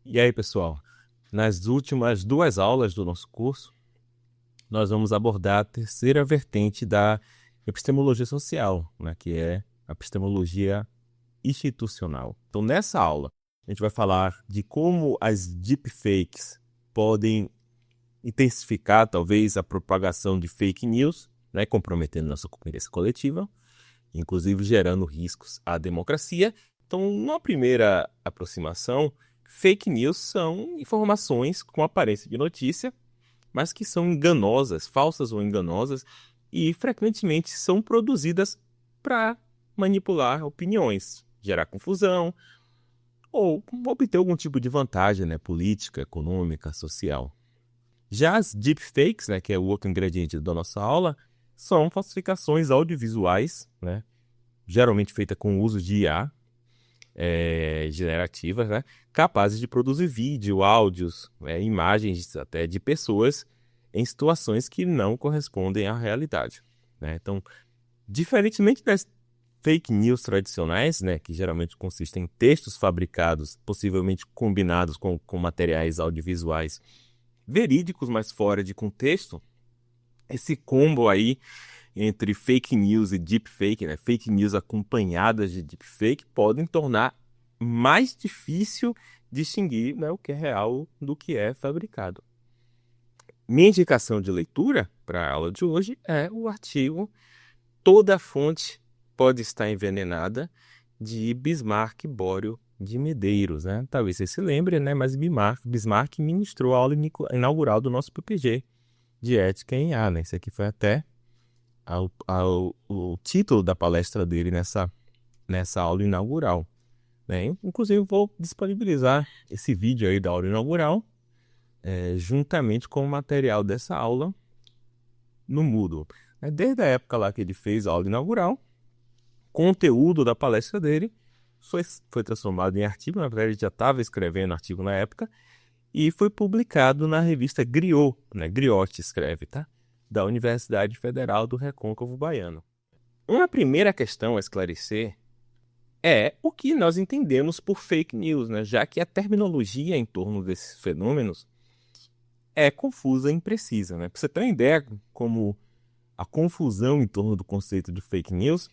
E aí, pessoal? Nas últimas 2 aulas do nosso curso, nós vamos abordar a terceira vertente da epistemologia social, né, que é a epistemologia institucional. Então, nessa aula, a gente vai falar de como as deepfakes podem intensificar, talvez, a propagação de fake news, né, comprometendo nossa consciência coletiva, inclusive gerando riscos à democracia. Então, numa primeira aproximação, fake news são informações com aparência de notícia, mas que são enganosas, falsas ou enganosas, e frequentemente são produzidas para manipular opiniões, gerar confusão ou obter algum tipo de vantagem, né, política, econômica, social. Já as deepfakes, né, que é o outro ingrediente da nossa aula, são falsificações audiovisuais, né, geralmente feita com o uso de IA, generativas, né, capazes de produzir vídeo, áudios, imagens até de pessoas em situações que não correspondem à realidade, né? Então, diferentemente das fake news tradicionais, né, que geralmente consistem em textos fabricados, possivelmente combinados com materiais audiovisuais verídicos, mas fora de contexto, esse combo aí entre fake news e deepfake, né, fake news acompanhadas de deepfake, podem tornar mais difícil distinguir, né, o que é real do que é fabricado. Minha indicação de leitura para a aula de hoje é o artigo Toda Fonte Pode Estar Envenenada, de Bismarck Bório de Medeiros, né? Talvez você se lembre, né? Mas Bismarck ministrou a aula inaugural do nosso PPG de Ética em IA, né? Esse aqui foi até o título da palestra dele nessa aula inaugural, né? Inclusive, vou disponibilizar esse vídeo aí da aula inaugural, juntamente com o material dessa aula no Moodle. Desde a época lá que ele fez a aula inaugural, conteúdo da palestra dele foi transformado em artigo. Na verdade, ele já estava escrevendo artigo na época, e foi publicado na revista Griot, né? Griot escreve, tá? Da Universidade Federal do Recôncavo Baiano. Uma primeira questão a esclarecer é o que nós entendemos por fake news, né? Já que a terminologia em torno desses fenômenos é confusa e imprecisa, né? Para você ter uma ideia como a confusão em torno do conceito de fake news,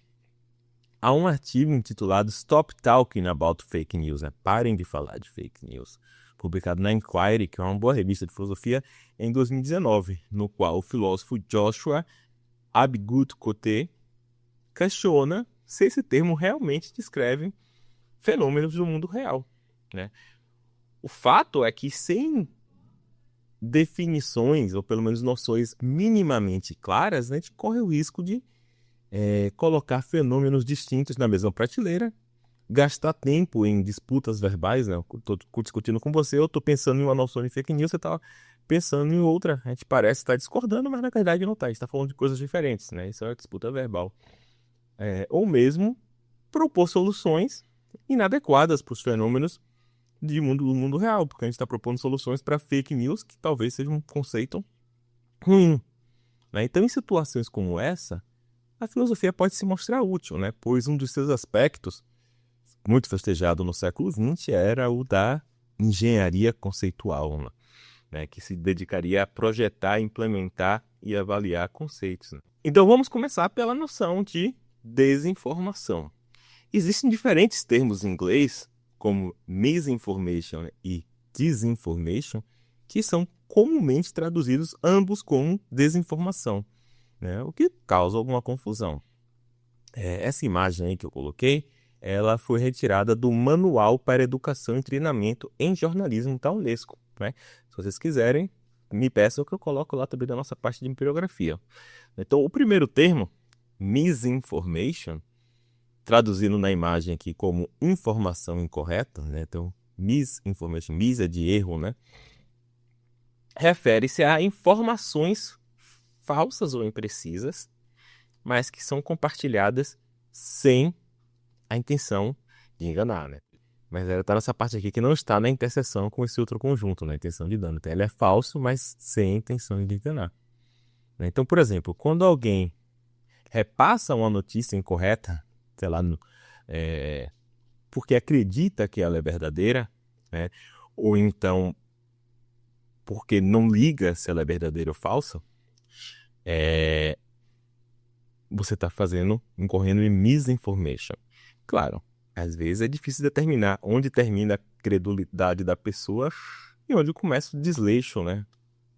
há um artigo intitulado Stop Talking About Fake News, né? Parem de falar de fake news, publicado na Inquiry, que é uma boa revista de filosofia, em 2019, no qual o filósofo Joshua Abgood-Coté questiona se esse termo realmente descreve fenômenos do mundo real, né? O fato é que sem definições, ou pelo menos noções minimamente claras, né, a gente corre o risco de colocar fenômenos distintos na mesma prateleira, gastar tempo em disputas verbais, né? Estou discutindo com você, eu estou pensando em uma noção de fake news, você está pensando em outra. A gente parece estar discordando, mas na verdade não está. A gente está falando de coisas diferentes, né? Isso é uma disputa verbal. Ou mesmo propor soluções inadequadas para os fenômenos do mundo real, porque a gente está propondo soluções para fake news, que talvez seja um conceito ruim, né? Então, em situações como essa, a filosofia pode se mostrar útil, né? Pois um dos seus aspectos, muito festejado no século XX, era o da engenharia conceitual, né? Que se dedicaria a projetar, implementar e avaliar conceitos, né? Então, vamos começar pela noção de desinformação. Existem diferentes termos em inglês, como misinformation e disinformation, que são comumente traduzidos ambos como desinformação, né? O que causa alguma confusão. Essa imagem aí que eu coloquei, ela foi retirada do Manual para Educação e Treinamento em Jornalismo da Unesco, né? Se vocês quiserem, me peçam que eu coloco lá também da nossa parte de empiriografia. Então, o primeiro termo, misinformation, traduzindo na imagem aqui como informação incorreta, né? Então, misinformation, mis é de erro, né? Refere-se a informações falsas ou imprecisas, mas que são compartilhadas sem a intenção de enganar, né? Mas ela está nessa parte aqui que não está na interseção com esse outro conjunto, na intenção de dano. Então, ele é falso, mas sem a intenção de enganar, né? Então, por exemplo, quando alguém repassa uma notícia incorreta, sei lá, porque acredita que ela é verdadeira, né? ou então porque não liga se ela é verdadeira ou falsa, você está incorrendo em misinformation. Claro, às vezes é difícil determinar onde termina a credulidade da pessoa e onde começa o desleixo, né?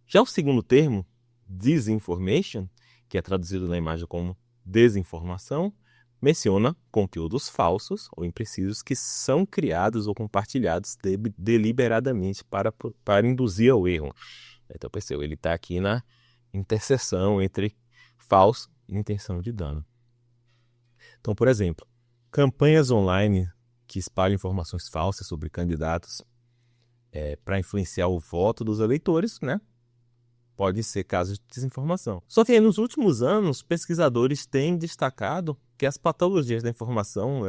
Já o segundo termo, disinformation, que é traduzido na imagem como desinformação, menciona conteúdos falsos ou imprecisos que são criados ou compartilhados deliberadamente para induzir ao erro. Então, percebeu, ele está aqui na interseção entre falso e intenção de dano. Então, por exemplo, campanhas online que espalham informações falsas sobre candidatos para influenciar o voto dos eleitores, né? Pode ser casos de desinformação. Só que aí, nos últimos anos, pesquisadores têm destacado que as patologias da informação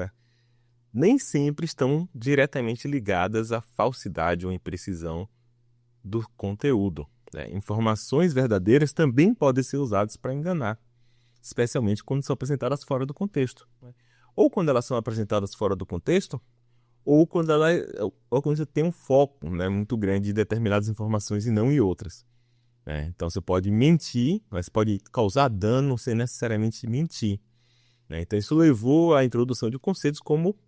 nem sempre estão diretamente ligadas à falsidade ou imprecisão do conteúdo. Informações verdadeiras também podem ser usadas para enganar, especialmente quando são apresentadas fora do contexto. Ou quando elas são apresentadas fora do contexto, ou quando você tem um foco muito grande em determinadas informações e não em outras. Então você pode mentir, mas pode causar dano sem necessariamente mentir. Então isso levou à introdução de conceitos como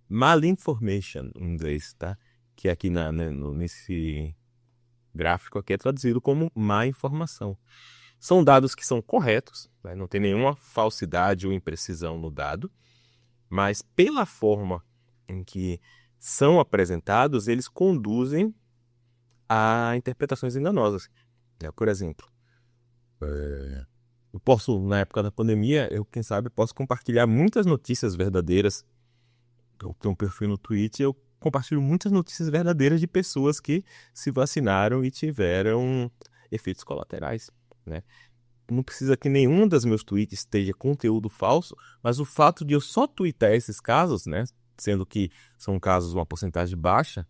malinformation, em inglês, tá? Que aqui nesse gráfico aqui é traduzido como má informação. São dados que são corretos, não tem nenhuma falsidade ou imprecisão no dado, mas pela forma em que são apresentados, eles conduzem a interpretações enganosas. Por exemplo, eu posso, na época da pandemia, quem sabe, posso compartilhar muitas notícias verdadeiras. Eu tenho um perfil no Twitter, eu compartilho muitas notícias verdadeiras de pessoas que se vacinaram e tiveram efeitos colaterais, né? Não precisa que nenhum dos meus tweets esteja conteúdo falso, mas o fato de eu só twittar esses casos, né, sendo que são casos uma porcentagem baixa,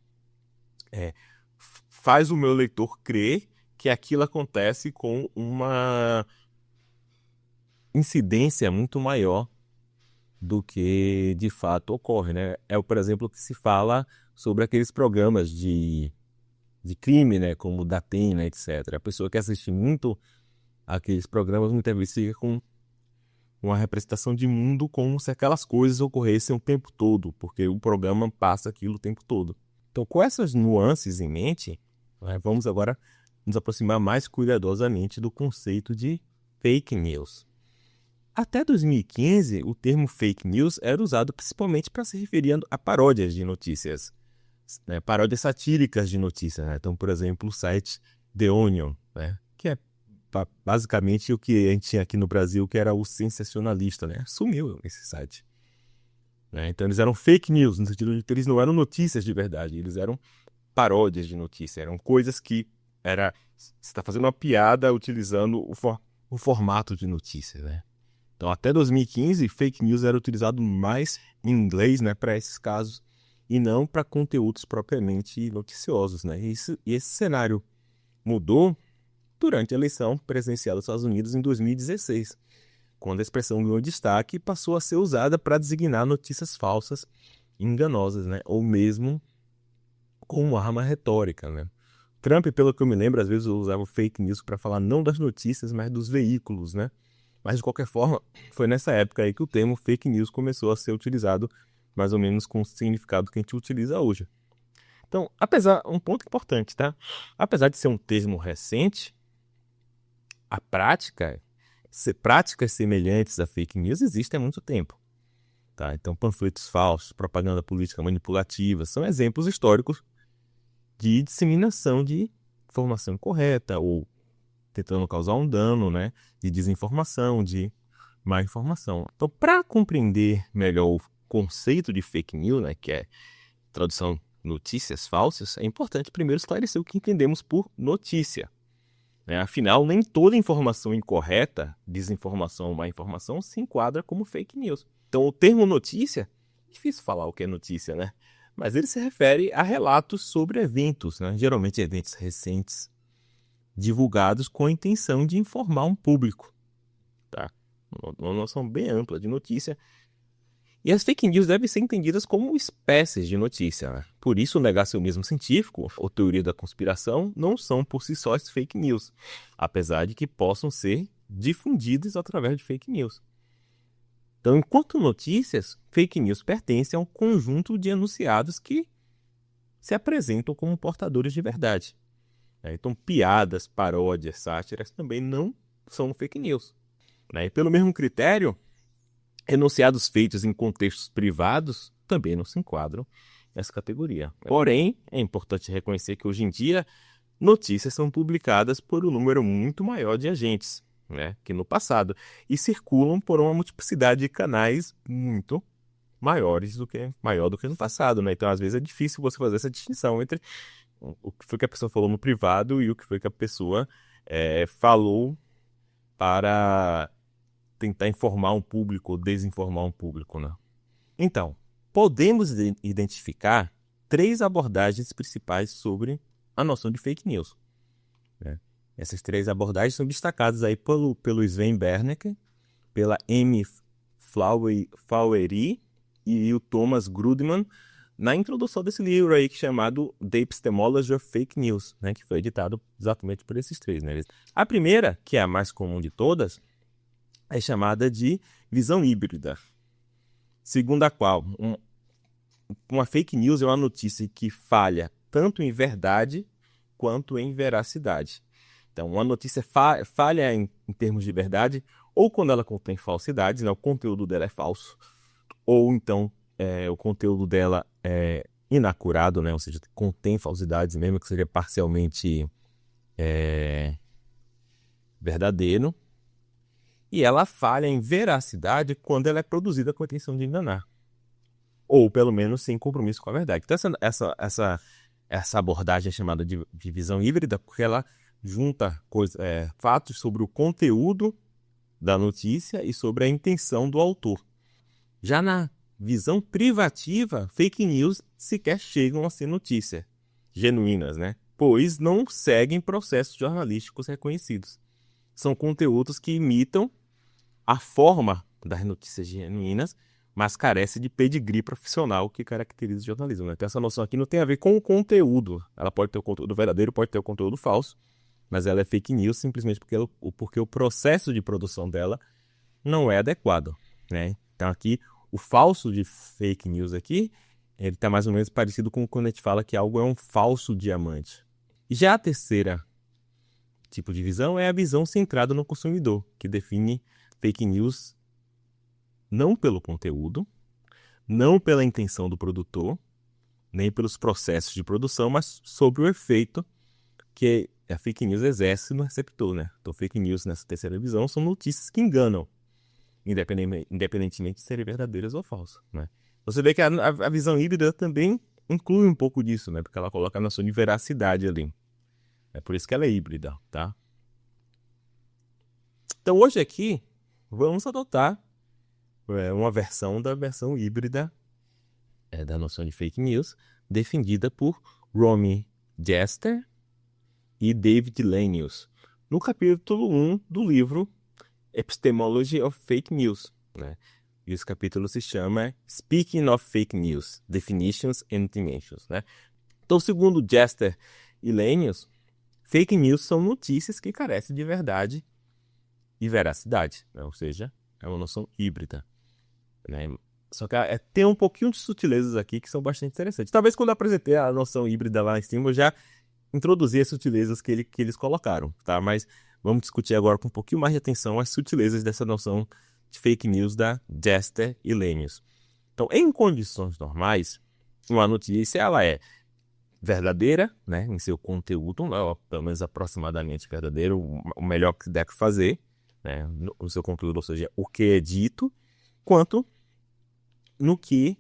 faz o meu leitor crer que aquilo acontece com uma incidência muito maior do que de fato ocorre, né? Por exemplo, que se fala sobre aqueles programas de crime, né, como o Datem, né, etc. A pessoa que assiste muito aqueles programas muitas vezes fica com uma representação de mundo como se aquelas coisas ocorressem o tempo todo, porque o programa passa aquilo o tempo todo. Então, com essas nuances em mente, vamos agora nos aproximar mais cuidadosamente do conceito de fake news. Até 2015, o termo fake news era usado principalmente para se referir a paródias de notícias, paródias satíricas de notícias. Então, por exemplo, o site The Onion, que é basicamente o que a gente tinha aqui no Brasil, que era o sensacionalista, sumiu esse site. Então, eles eram fake news, no sentido de que eles não eram notícias de verdade, eles eram paródias de notícia, eram coisas que você está fazendo uma piada utilizando o formato de notícia, Então, até 2015, fake news era utilizado mais em inglês, para esses casos, e não para conteúdos propriamente noticiosos, E esse cenário mudou durante a eleição presidencial dos Estados Unidos em 2016, quando a expressão ganhou destaque e passou a ser usada para designar notícias falsas e enganosas, ou mesmo como arma retórica, Trump, pelo que eu me lembro, às vezes usava fake news para falar não das notícias, mas dos veículos, Mas, de qualquer forma, foi nessa época aí que o termo fake news começou a ser utilizado mais ou menos com o significado que a gente utiliza hoje. Então, um ponto importante, tá? Apesar de ser um termo recente, a práticas semelhantes a fake news existem há muito tempo. Tá? Então, panfletos falsos, propaganda política manipulativa, são exemplos históricos de disseminação de informação incorreta ou tentando causar um dano, de desinformação, de má informação. Então, para compreender melhor o conceito de fake news, que é tradução notícias falsas, é importante primeiro esclarecer o que entendemos por notícia. Afinal, nem toda informação incorreta, desinformação ou má informação se enquadra como fake news. Então, o termo notícia, difícil falar o que é notícia, mas ele se refere a relatos sobre eventos, geralmente eventos recentes, divulgados com a intenção de informar um público. Tá? Uma noção bem ampla de notícia. E as fake news devem ser entendidas como espécies de notícia, né? Por isso, o negacionismo científico ou teoria da conspiração não são por si só fake news, apesar de que possam ser difundidas através de fake news. Então, enquanto notícias, fake news pertencem a um conjunto de enunciados que se apresentam como portadores de verdade. Então, piadas, paródias, sátiras também não são fake news. E pelo mesmo critério, enunciados feitos em contextos privados também não se enquadram nessa categoria. Porém, é importante reconhecer que hoje em dia notícias são publicadas por um número muito maior de agentes, que no passado, e circulam por uma multiplicidade de canais muito maior do que no passado. Então, às vezes, é difícil você fazer essa distinção entre o que foi que a pessoa falou no privado e o que foi que a pessoa falou para tentar informar um público ou desinformar um público. Então, podemos identificar 3 abordagens principais sobre a noção de fake news. Essas 3 abordagens são destacadas aí pelo Sven Bernanke, pela Amy Flowery e o Thomas Grudman, na introdução desse livro aí chamado The Epistemology of Fake News, que foi editado exatamente por esses 3. A primeira, que é a mais comum de todas, é chamada de visão híbrida, segundo a qual uma fake news é uma notícia que falha tanto em verdade quanto em veracidade. Então, uma notícia falha em termos de verdade, ou quando ela contém falsidades, o conteúdo dela é falso, ou então o conteúdo dela é inacurado, ou seja, contém falsidades, mesmo que seja parcialmente verdadeiro. E ela falha em veracidade quando ela é produzida com a intenção de enganar. Ou, pelo menos, sem compromisso com a verdade. Então, essa abordagem é chamada de visão híbrida porque ela junta fatos sobre o conteúdo da notícia e sobre a intenção do autor. Já na visão privativa, fake news sequer chegam a ser notícias genuínas, pois não seguem processos jornalísticos reconhecidos. São conteúdos que imitam a forma das notícias genuínas, mas carece de pedigree profissional que caracteriza o jornalismo. Então, essa noção aqui não tem a ver com o conteúdo. Ela pode ter o conteúdo verdadeiro, pode ter o conteúdo falso, mas ela é fake news simplesmente porque o processo de produção dela não é adequado. Então, aqui, o falso de fake news aqui, ele está mais ou menos parecido com quando a gente fala que algo é um falso diamante. E já a terceira tipo de visão é a visão centrada no consumidor, que define fake news não pelo conteúdo, não pela intenção do produtor, nem pelos processos de produção, mas sobre o efeito que a fake news exerce no receptor. Então, fake news nessa terceira visão são notícias que enganam, independentemente de serem verdadeiras ou falsas. Você vê que a visão híbrida também inclui um pouco disso, porque ela coloca a noção de veracidade ali. É por isso que ela é híbrida, tá? Então, hoje aqui, vamos adotar uma versão da versão híbrida da noção de fake news, defendida por Romy Jester e David Lenius, no capítulo 1 do livro Epistemology of Fake News. E esse capítulo se chama Speaking of Fake News, Definitions and Dimensions. Então, segundo Jester e Lenius, fake news são notícias que carecem de verdade e veracidade, ou seja, é uma noção híbrida. Só que tem um pouquinho de sutilezas aqui que são bastante interessantes. Talvez quando eu apresentei a noção híbrida lá em cima, eu já introduzi as sutilezas que eles colocaram, tá? Mas vamos discutir agora com um pouquinho mais de atenção as sutilezas dessa noção de fake news da Jester e Lenius. Então, em condições normais, uma notícia ela é verdadeira, em seu conteúdo, pelo menos aproximadamente verdadeiro, o melhor que der que fazer, no seu conteúdo, ou seja, o que é dito, quanto no que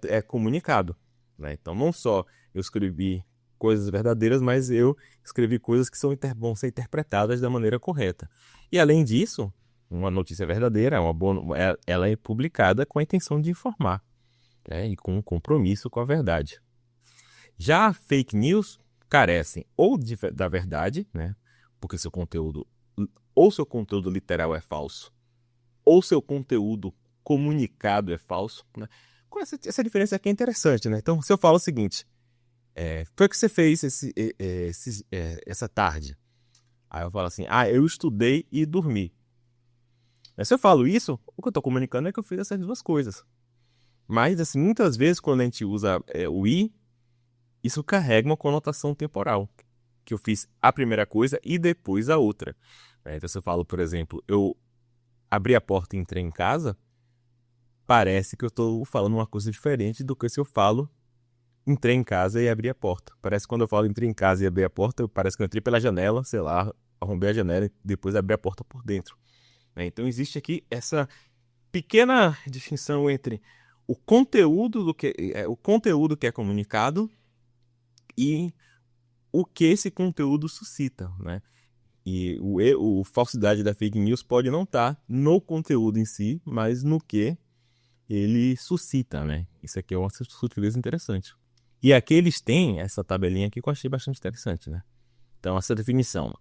é comunicado. Então, não só eu escrevi coisas verdadeiras, mas eu escrevi coisas que vão ser interpretadas da maneira correta. E, além disso, uma notícia verdadeira, ela é publicada com a intenção de informar, e com um compromisso com a verdade. Já fake news carecem ou da verdade, porque seu conteúdo literal é falso, ou seu conteúdo comunicado é falso, né? Com essa diferença aqui é interessante, né? Então, se eu falo o seguinte, foi o que você fez essa tarde? Aí eu falo assim, eu estudei e dormi. Se eu falo isso, o que eu estou comunicando é que eu fiz essas duas coisas. Mas, assim, muitas vezes, quando a gente usa o i, isso carrega uma conotação temporal. Que eu fiz a primeira coisa e depois a outra. Então, se eu falo, por exemplo, eu abri a porta e entrei em casa, parece que eu estou falando uma coisa diferente do que se eu falo entrei em casa e abri a porta. Parece que quando eu falo entrei em casa e abri a porta, parece que eu entrei pela janela, sei lá, arrombei a janela e depois abri a porta por dentro. Então, existe aqui essa pequena distinção entre o conteúdo que é comunicado e o que esse conteúdo suscita, né? E a falsidade da fake news pode não estar no conteúdo em si, mas no que ele suscita, né? Isso aqui é uma sutileza interessante. E aqui eles têm essa tabelinha aqui que eu achei bastante interessante, né? Então, essa definição.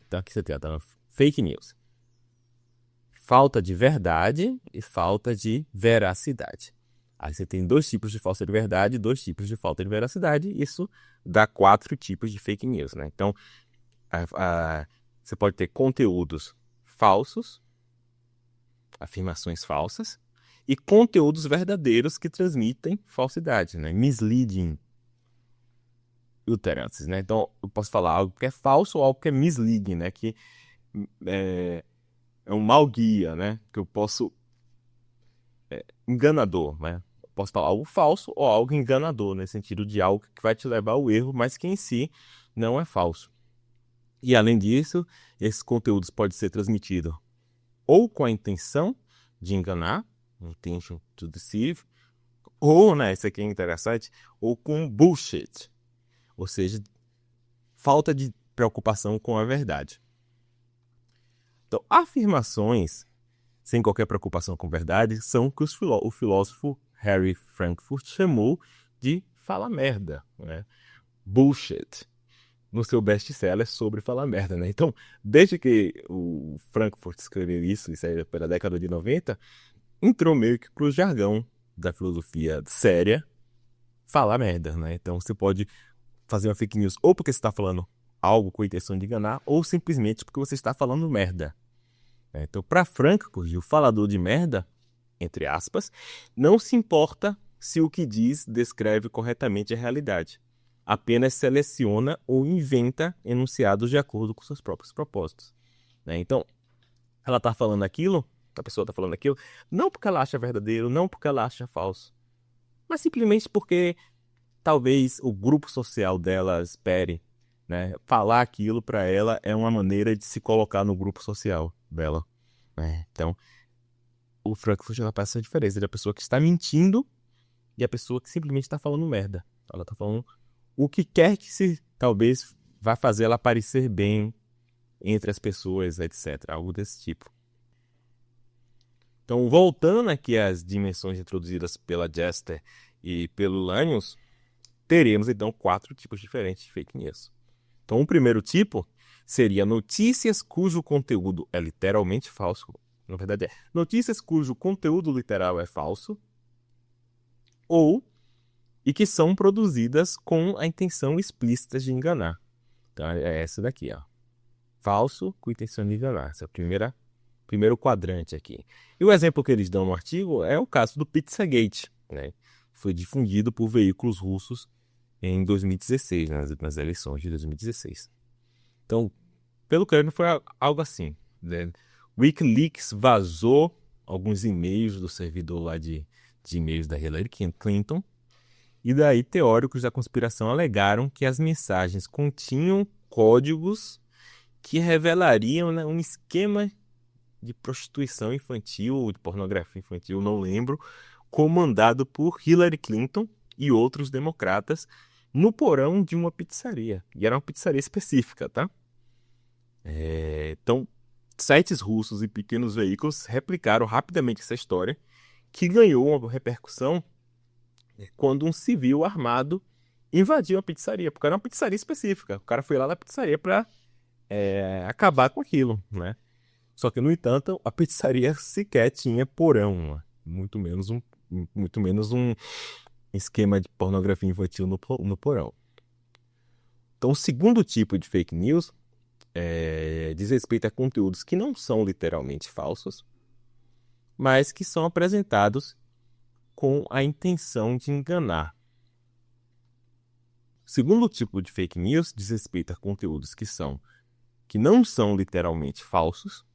Então, aqui você tem fake news. Falta de verdade e falta de veracidade. Aí você tem 2 tipos de falsa de verdade e 2 tipos de falta de veracidade. Isso dá 4 tipos de fake news, né? Então, você pode ter conteúdos falsos, afirmações falsas, e conteúdos verdadeiros que transmitem falsidade, né? Misleading utterances, né? Então, eu posso falar algo que é falso ou algo que é misleading, né? Que é um mau guia, né? Que eu posso... enganador, né? Eu posso falar algo falso ou algo enganador, no sentido de algo que vai te levar ao erro, mas que em si não é falso. E, além disso, esses conteúdos podem ser transmitidos ou com a intenção de enganar, intention to deceive, ou, né, isso aqui é interessante, ou com bullshit, ou seja, falta de preocupação com a verdade. Então, afirmações sem qualquer preocupação com a verdade são o que o filósofo Harry Frankfurt chamou de fala merda, né? Bullshit, no seu best-seller sobre falar merda, né? Então, desde que o Frankfurt escreveu isso aí pela década de 90, entrou meio que pro jargão da filosofia séria falar merda, né? Então, você pode fazer uma fake news ou porque você está falando algo com a intenção de enganar, ou simplesmente porque você está falando merda. Então, para Frankfurt, o falador de merda, entre aspas, não se importa se o que diz descreve corretamente a realidade. Apenas seleciona ou inventa enunciados de acordo com seus próprios propósitos. Então, ela está falando aquilo, a pessoa está falando aquilo, não porque ela acha verdadeiro, não porque ela acha falso, mas simplesmente porque talvez o grupo social dela espere, né? Falar aquilo para ela é uma maneira de se colocar no grupo social dela. Então, o Frankfurt ela faz essa diferença da pessoa que está mentindo e a pessoa que simplesmente está falando merda. Ela está falando o que quer que se talvez vá fazer ela parecer bem entre as pessoas, etc. Algo desse tipo. Então, voltando aqui às dimensões introduzidas pela Jester e pelo Lanius, teremos então 4 tipos diferentes de fake news. Então, o primeiro tipo seria notícias cujo conteúdo é literalmente falso. Na verdade, notícias cujo conteúdo literal é falso e que são produzidas com a intenção explícita de enganar. Então, é essa daqui, ó. Falso com intenção de enganar. Esse é o primeiro quadrante aqui. E o exemplo que eles dão no artigo é o caso do Pizzagate, né? Foi difundido por veículos russos em 2016, nas eleições de 2016. Então, pelo que eu lembro, foi algo assim, né? Wikileaks vazou alguns e-mails do servidor lá de e-mails da Hillary Clinton, e daí teóricos da conspiração alegaram que as mensagens continham códigos que revelariam, né, um esquema de prostituição infantil ou de pornografia infantil, não lembro, comandado por Hillary Clinton e outros democratas no porão de uma pizzaria. E era uma pizzaria específica, tá? Então, sites russos e pequenos veículos replicaram rapidamente essa história, que ganhou uma repercussão quando um civil armado invadiu a pizzaria, porque era uma pizzaria específica. O cara foi lá na pizzaria para acabar com aquilo, né? Só que, no entanto, a pizzaria sequer tinha porão, muito menos um esquema de pornografia infantil no porão. Então, o segundo tipo de fake news diz respeito a conteúdos que não são literalmente falsos, mas que são apresentados com a intenção de enganar. O segundo tipo de fake news diz respeito a conteúdos que não são literalmente falsos,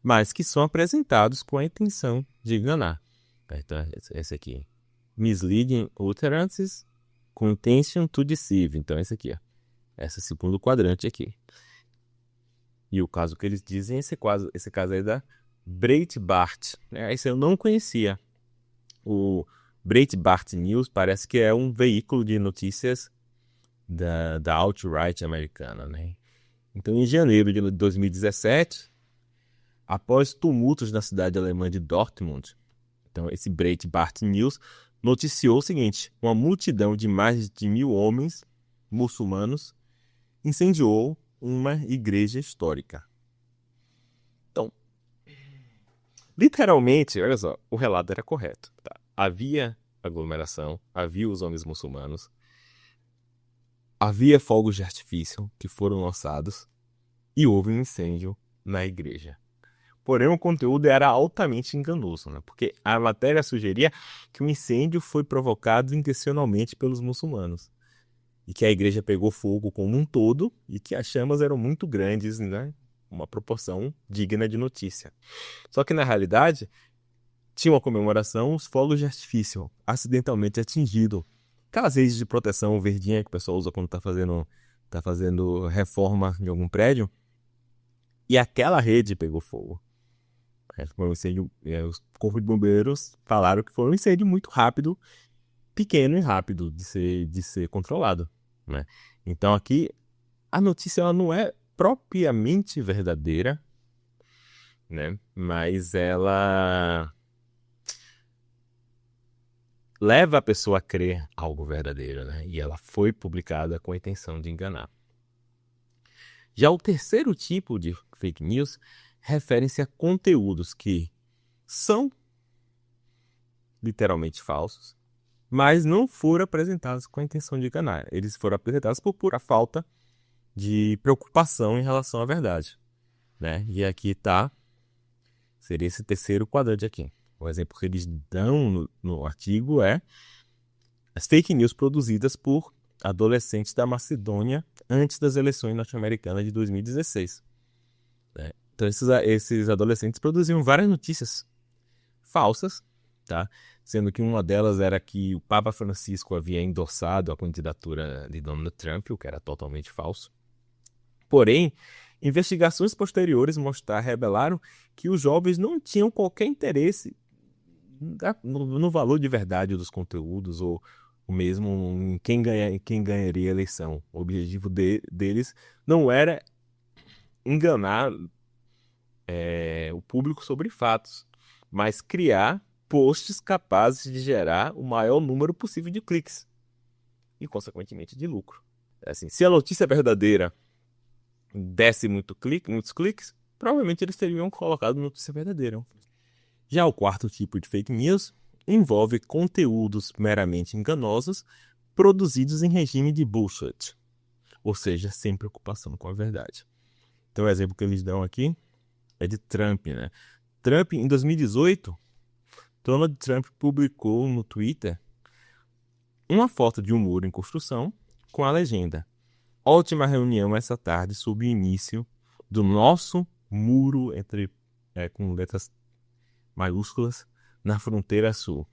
mas que são apresentados com a intenção de enganar. Então, esse aqui. Misleading utterances com intention to deceive. Então, esse aqui. Esse segundo quadrante aqui. E o caso que eles dizem, esse caso aí da Breitbart. Esse eu não conhecia. O Breitbart News parece que é um veículo de notícias da alt-right americana, né? Então, em janeiro de 2017, após tumultos na cidade alemã de Dortmund, então esse Breitbart News noticiou o seguinte: uma multidão de mais de 1.000 homens muçulmanos incendiou uma igreja histórica. Então, literalmente, olha só, o relato era correto. Tá? Havia aglomeração, havia os homens muçulmanos, havia fogos de artifício que foram lançados e houve um incêndio na igreja. Porém, o conteúdo era altamente enganoso, né? Porque a matéria sugeria que o incêndio foi provocado intencionalmente pelos muçulmanos e que a igreja pegou fogo como um todo e que as chamas eram muito grandes, né? Uma proporção digna de notícia. Só que, na realidade, tinha uma comemoração, os fogos de artifício acidentalmente atingidos. Aquelas redes de proteção verdinha que o pessoal usa quando está fazendo reforma em algum prédio. E aquela rede pegou fogo. Foi um incêndio, os corpos de bombeiros falaram que foi um incêndio muito rápido, pequeno e rápido de ser controlado, né? Então aqui a notícia ela não é propriamente verdadeira, né? Mas ela leva a pessoa a crer algo verdadeiro, né? E ela foi publicada com a intenção de enganar. Já o terceiro tipo de fake news refere-se a conteúdos que são literalmente falsos, mas não foram apresentados com a intenção de enganar. Eles foram apresentados por pura falta de preocupação em relação à verdade, né? E aqui seria esse terceiro quadrante aqui. O exemplo que eles dão no artigo é as fake news produzidas por adolescentes da Macedônia antes das eleições norte-americanas de 2016. Né? Então, esses adolescentes produziam várias notícias falsas, tá? Sendo que uma delas era que o Papa Francisco havia endossado a candidatura de Donald Trump, o que era totalmente falso. Porém, investigações posteriores revelaram que os jovens não tinham qualquer interesse no valor de verdade dos conteúdos ou mesmo em quem ganharia a eleição. O objetivo deles não era enganar o público sobre fatos, mas criar posts capazes de gerar o maior número possível de cliques e, consequentemente, de lucro. Assim, se a notícia verdadeira desse muitos cliques, provavelmente eles teriam colocado notícia verdadeira. Já o quarto tipo de fake news envolve conteúdos meramente enganosos produzidos em regime de bullshit, ou seja, sem preocupação com a verdade. Então, o exemplo que eles dão aqui é de Trump, né? Trump, em 2018, Donald Trump publicou no Twitter uma foto de um muro em construção com a legenda: ótima reunião essa tarde sob o início do nosso muro com letras maiúsculas na fronteira sul.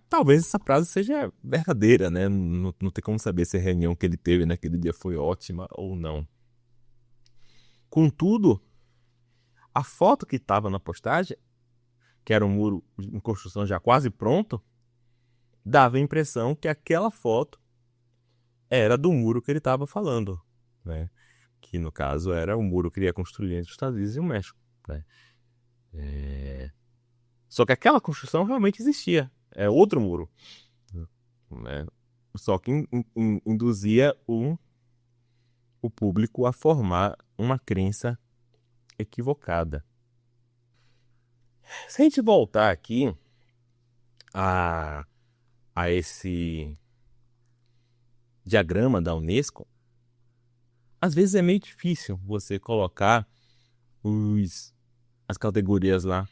Talvez essa frase seja verdadeira, né? Não tem como saber se a reunião que ele teve naquele dia foi ótima ou não. Contudo, a foto que estava na postagem, que era um muro em construção já quase pronto, dava a impressão que aquela foto era do muro que ele estava falando, né? Que no caso era o muro que ele ia construir entre os Estados Unidos e o México, né? Só que aquela construção realmente existia, é outro muro, né? Só que induzia o público a formar uma crença equivocada. Se a gente voltar aqui a esse diagrama da Unesco, às vezes é meio difícil você colocar as categorias lá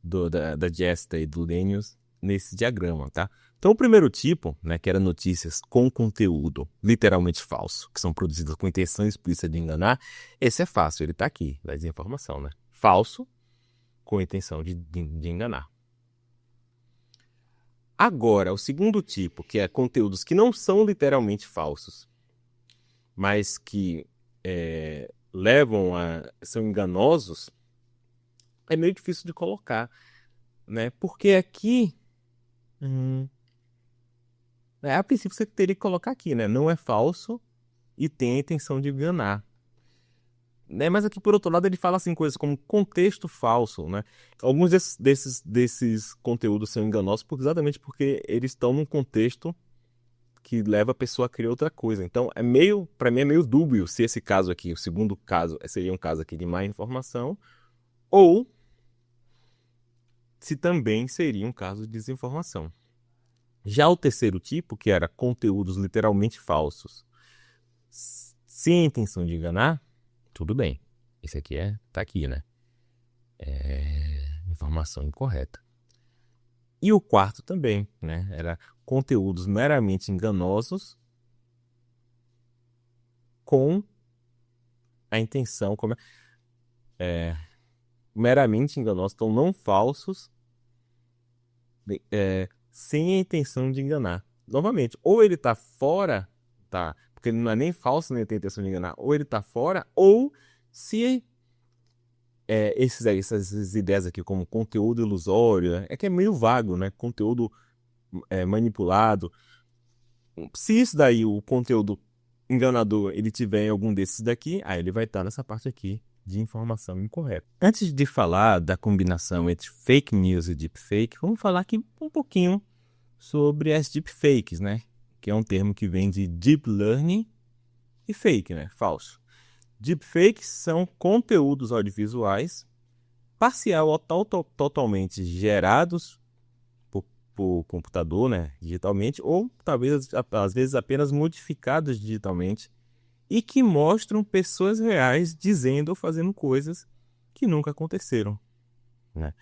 da Jesta e do Lenius nesse diagrama, tá? Então, o primeiro tipo, né, que era notícias com conteúdo literalmente falso, que são produzidas com intenção explícita de enganar, esse é fácil, ele tá aqui, da desinformação, né? Falso com intenção de enganar. Agora, o segundo tipo, que é conteúdos que não são literalmente falsos, mas que são enganosos, é meio difícil de colocar, né? Porque aqui, a princípio você teria que colocar aqui, né? Não é falso e tem a intenção de enganar. Né? Mas aqui, por outro lado, ele fala assim coisas como contexto falso, né? Alguns desses conteúdos são enganosos exatamente porque eles estão num contexto que leva a pessoa a criar outra coisa. Então, para mim é meio dúbio se esse caso aqui, o segundo caso, seria um caso aqui de má informação, ou se também seria um caso de desinformação. Já o terceiro tipo, que era conteúdos literalmente falsos, sem a intenção de enganar, tudo bem. Esse aqui tá aqui, né? Informação incorreta. E o quarto também, né? Era conteúdos meramente enganosos com a intenção... meramente enganosos, então não falsos, sem a intenção de enganar. Novamente, ou ele tá fora, tá? Porque ele não é nem falso, nem tem a intenção de enganar, ou ele tá fora, ou se essas ideias aqui como conteúdo ilusório, que é meio vago, né? Conteúdo manipulado. Se isso daí, o conteúdo enganador, ele tiver em algum desses daqui, aí ele vai estar nessa parte aqui de informação incorreta. Antes de falar da combinação entre fake news e deepfake, vamos falar aqui um pouquinho sobre as deepfakes, né? Que é um termo que vem de deep learning e fake, né? Falso. Deepfakes são conteúdos audiovisuais parcial ou totalmente gerados por computador, né? Digitalmente, ou talvez às vezes apenas modificados digitalmente, e que mostram pessoas reais dizendo ou fazendo coisas que nunca aconteceram, né?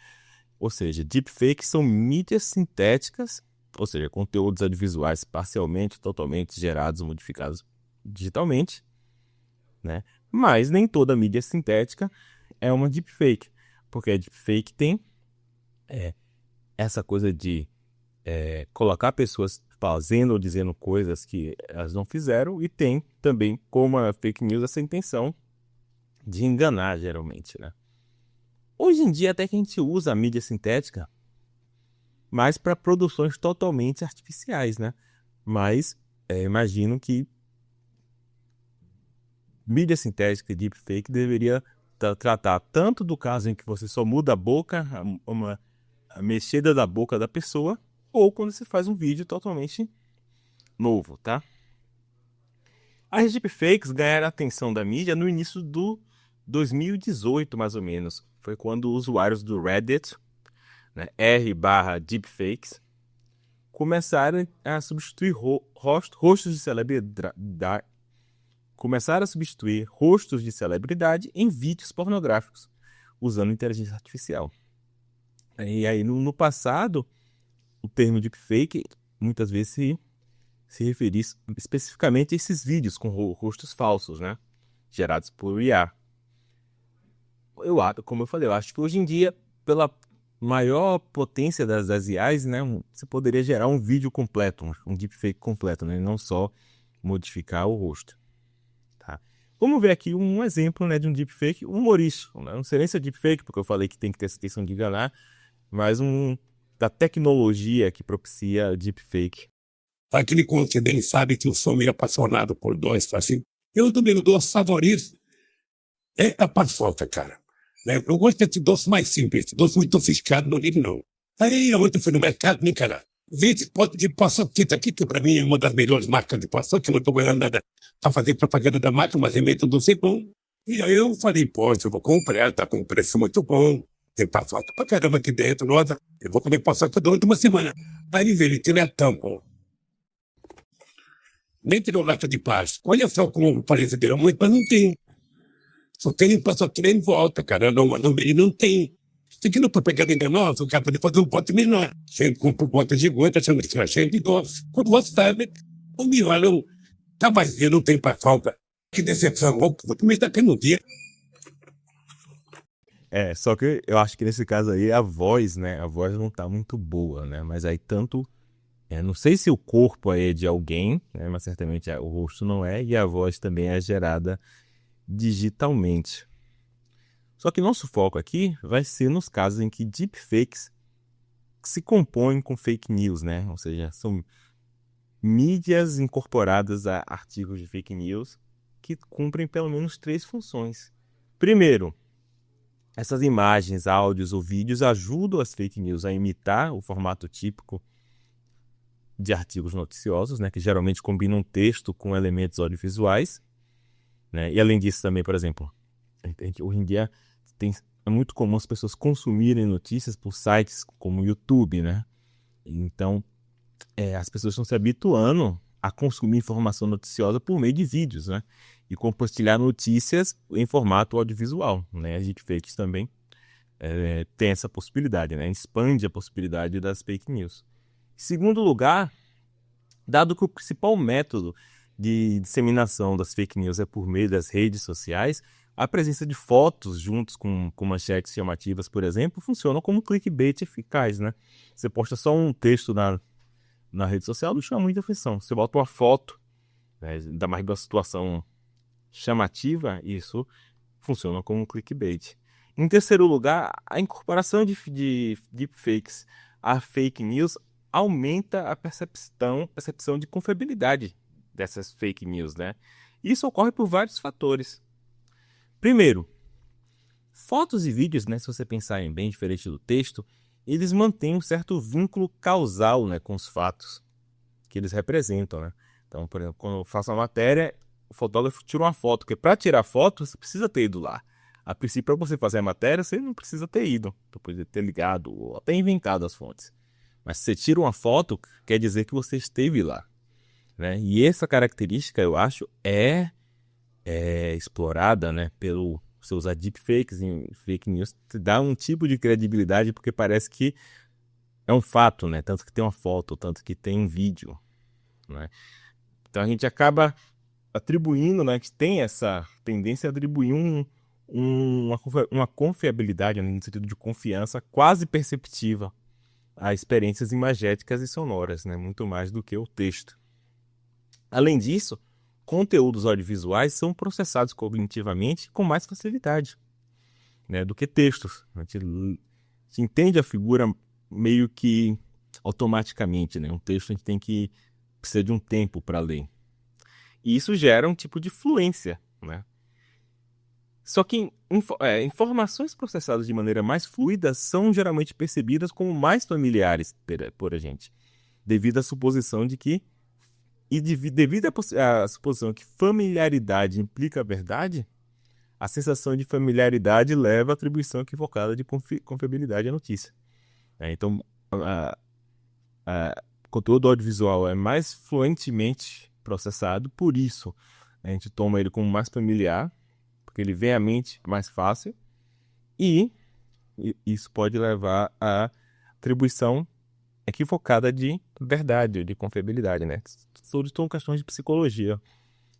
Ou seja, deepfakes são mídias sintéticas, ou seja, conteúdos audiovisuais parcialmente, totalmente gerados ou modificados digitalmente, né? Mas nem toda mídia sintética é uma deepfake, porque a deepfake tem essa coisa de colocar pessoas fazendo ou dizendo coisas que elas não fizeram, e tem também, como a fake news, essa intenção de enganar, geralmente, né? Hoje em dia até que a gente usa a mídia sintética mais para produções totalmente artificiais, né? Mas imagino que mídia sintética e deepfake deveria tratar tanto do caso em que você só muda a boca, a mexida da boca da pessoa, ou quando você faz um vídeo totalmente novo, tá? As deepfakes ganharam a atenção da mídia no início do 2018, mais ou menos. Foi quando usuários do Reddit, né, r/deepfakes, começaram a substituir rostos de celebridade. Começaram a substituir rostos de celebridade em vídeos pornográficos, usando inteligência artificial. E aí, no passado, o termo deepfake muitas vezes se referia especificamente a esses vídeos com rostos falsos, né? Gerados por IA. Como eu falei, eu acho que hoje em dia, pela maior potência das IAs, né, você poderia gerar um vídeo completo, um deepfake completo, né? Não só modificar o rosto. Tá? Vamos ver aqui um exemplo, né, de um deepfake humorístico. Né? Não sei nem se é deepfake, porque eu falei que tem que ter essa questão de enganar, mas da tecnologia que propicia deepfake. Aquele coincidente sabe que eu sou meio apaixonado por doce, assim. Eu também dou doce favorito. É a paçoca, cara. Né? Eu gosto desse doce mais simples, doce muito sofisticado, não ligo não. Aí ontem eu fui no mercado, né, cara? Vi esse pote de paçoquita aqui, que pra mim é uma das melhores marcas de paçoca, que eu não tô ganhando nada pra fazer propaganda da marca, mas é meio tudo sempre bom. E aí eu falei, pô, eu vou comprar, tá com um preço muito bom. Tem paçoca pra caramba aqui dentro, nossa, eu vou comer paçoca durante uma semana. Aí ele veio, ele tira a tampa. Nem tirou lata de plástico. Olha só como parece dele, mas não tem. Só tem paçoquinha em volta, cara. Ele não tem. Isso aqui não foi pegada enganosa, o cara pode fazer um pote menor. Cheio com bota gigante, achando que era cheio de doce. Quando você sabe, o miolo tá vazio, não tem paçoca. Que decepção, vou comer daqui no dia. Só que eu acho que nesse caso aí a voz, né? A voz não tá muito boa, né? Mas aí tanto. Não sei se o corpo é de alguém, né? Mas certamente o rosto não é, e a voz também é gerada digitalmente. Só que nosso foco aqui vai ser nos casos em que deepfakes se compõem com fake news, né? Ou seja, são mídias incorporadas a artigos de fake news que cumprem pelo menos 3 funções. Primeiro, essas imagens, áudios ou vídeos ajudam as fake news a imitar o formato típico de artigos noticiosos, né, que geralmente combinam texto com elementos audiovisuais, né? E além disso também, por exemplo, hoje em dia é muito comum as pessoas consumirem notícias por sites como o YouTube, né? Então, as pessoas estão se habituando a consumir informação noticiosa por meio de vídeos, né? E compartilhar notícias em formato audiovisual, né? As deepfakes também tem essa possibilidade, né? Expande a possibilidade das fake news. Em segundo lugar, dado que o principal método de disseminação das fake news é por meio das redes sociais, a presença de fotos juntos com manchetes chamativas, por exemplo, funciona como um clickbait eficaz, né? Você posta só um texto na rede social, não chama muita atenção. Você bota uma foto, né, ainda mais de uma situação chamativa, isso funciona como um clickbait. Em terceiro lugar, a incorporação de deepfakes a fake news aumenta a percepção de confiabilidade dessas fake news, né? Isso ocorre por vários fatores. Primeiro, fotos e vídeos, né, se você pensar em bem diferente do texto, eles mantêm um certo vínculo causal, né, com os fatos que eles representam, né? Então, por exemplo, quando eu faço uma matéria, o fotógrafo tira uma foto, porque para tirar foto você precisa ter ido lá. A princípio, para você fazer a matéria, você não precisa ter ido, você pode ter ligado ou até inventado as fontes. Mas se você tira uma foto, quer dizer que você esteve lá, né? E essa característica, eu acho, é explorada, né, pelo você usar deepfakes em fake news, dá um tipo de credibilidade, porque parece que é um fato, né? Tanto que tem uma foto, tanto que tem um vídeo, né? Então a gente acaba atribuindo, né, que tem essa tendência a atribuir uma confiabilidade, né, no sentido de confiança quase perceptiva a experiências imagéticas e sonoras, né, muito mais do que o texto. Além disso, conteúdos audiovisuais são processados cognitivamente com mais facilidade, né, do que textos. A gente entende a figura meio que automaticamente, né? Um texto a gente precisa de um tempo para ler. E isso gera um tipo de fluência, né? Só que informações processadas de maneira mais fluida são geralmente percebidas como mais familiares por a gente, devido à suposição de que devido à suposição que familiaridade implica a verdade, a sensação de familiaridade leva à atribuição equivocada de confiabilidade à notícia. Então, o conteúdo audiovisual é mais fluentemente processado, por isso a gente toma ele como mais familiar, porque ele vem à mente mais fácil, e isso pode levar à atribuição equivocada de verdade, de confiabilidade, né? Tudo são questões de psicologia,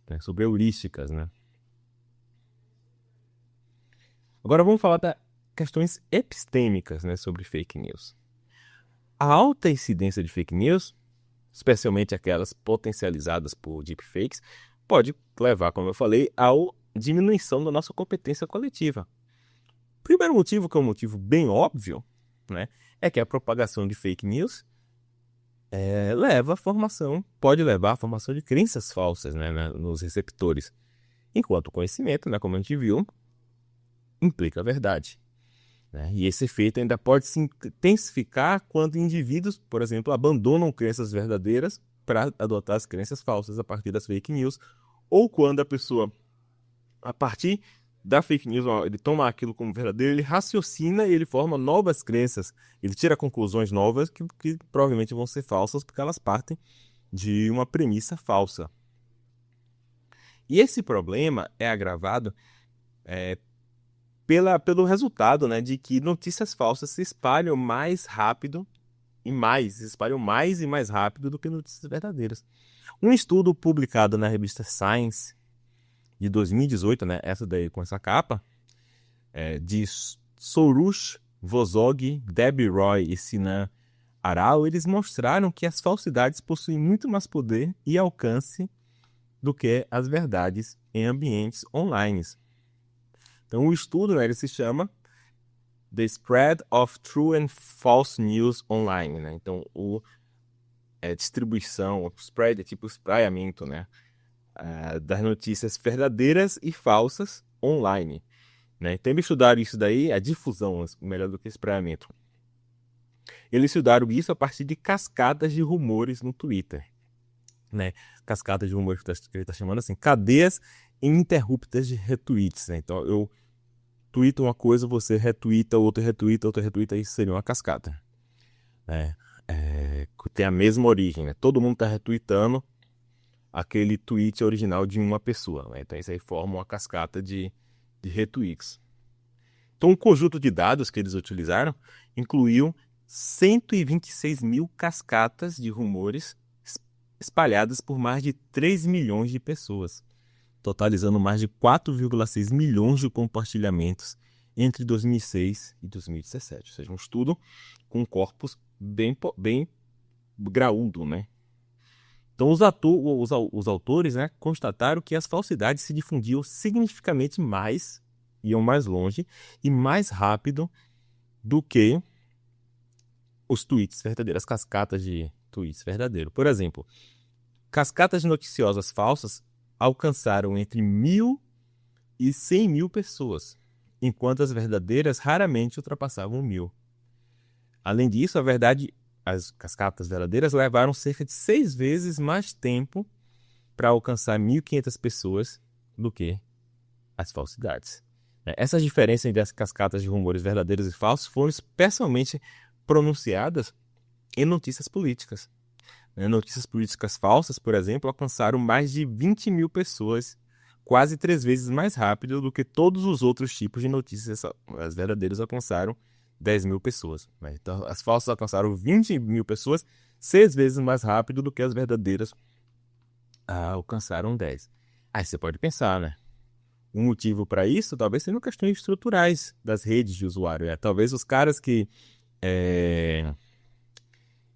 né? Sobre heurísticas, né? Agora vamos falar das questões epistêmicas, né, sobre fake news. A alta incidência de fake news, especialmente aquelas potencializadas por deepfakes, pode levar, como eu falei, à diminuição da nossa competência coletiva. O primeiro motivo, que é um motivo bem óbvio, né, é que a propagação de fake news pode levar à formação de crenças falsas, né, nos receptores. Enquanto o conhecimento, né, como a gente viu, implica a verdade, né? E esse efeito ainda pode se intensificar quando indivíduos, por exemplo, abandonam crenças verdadeiras para adotar as crenças falsas a partir das fake news, ou quando a pessoa, a partir da fake news, ele toma aquilo como verdadeiro, ele raciocina e ele forma novas crenças. Ele tira conclusões novas que provavelmente vão ser falsas porque elas partem de uma premissa falsa. E esse problema é agravado pelo resultado, né, de que notícias falsas se espalham mais rápido se espalham mais e mais rápido do que notícias verdadeiras. Um estudo publicado na revista Science de 2018, né, essa daí com essa capa, de Soroush Vozog, Debbie Roy e Sinan Aral, eles mostraram que as falsidades possuem muito mais poder e alcance do que as verdades em ambientes online. Então, o estudo, né, ele se chama The Spread of True and False News Online, né? Então, distribuição, o spread é tipo espraiamento, né? Das notícias verdadeiras e falsas online, né? Então, eles estudaram isso daí, a difusão, melhor do que espraiamento. Eles estudaram isso a partir de cascadas de rumores no Twitter, né? Cascadas de rumores que ele está chamando assim, cadeias ininterruptas de retweets, né? Então, eu tweeta uma coisa, você retweeta, outro retweeta, isso seria uma cascata, né? Tem a mesma origem, né? Todo mundo está retweetando aquele tweet original de uma pessoa, né? Então isso aí forma uma cascata de retweets. Então o conjunto de dados que eles utilizaram incluiu 126 mil cascatas de rumores espalhadas por mais de 3 milhões de pessoas, totalizando mais de 4,6 milhões de compartilhamentos entre 2006 e 2017. Ou seja, um estudo com um corpus bem graúdo, né? Então, os autores, né, constataram que as falsidades se difundiam significativamente mais, iam mais longe e mais rápido do que os tweets verdadeiros, as cascatas de tweets verdadeiros. Por exemplo, cascatas noticiosas falsas alcançaram entre 1.000 e 100 mil pessoas, enquanto as verdadeiras raramente ultrapassavam 1.000. Além disso, as cascatas verdadeiras levaram cerca de 6 vezes mais tempo para alcançar 1.500 pessoas do que as falsidades. Essas diferenças entre as cascatas de rumores verdadeiros e falsos foram especialmente pronunciadas em notícias políticas. Notícias políticas falsas, por exemplo, alcançaram mais de 20 mil pessoas, quase 3 vezes mais rápido do que todos os outros tipos de notícias. As verdadeiras alcançaram 10 mil pessoas. Então, as falsas alcançaram 20 mil pessoas, 6 vezes mais rápido do que as verdadeiras alcançaram 10. Aí você pode pensar, né? Um motivo para isso talvez sejam questões estruturais das redes de usuário. Talvez os caras que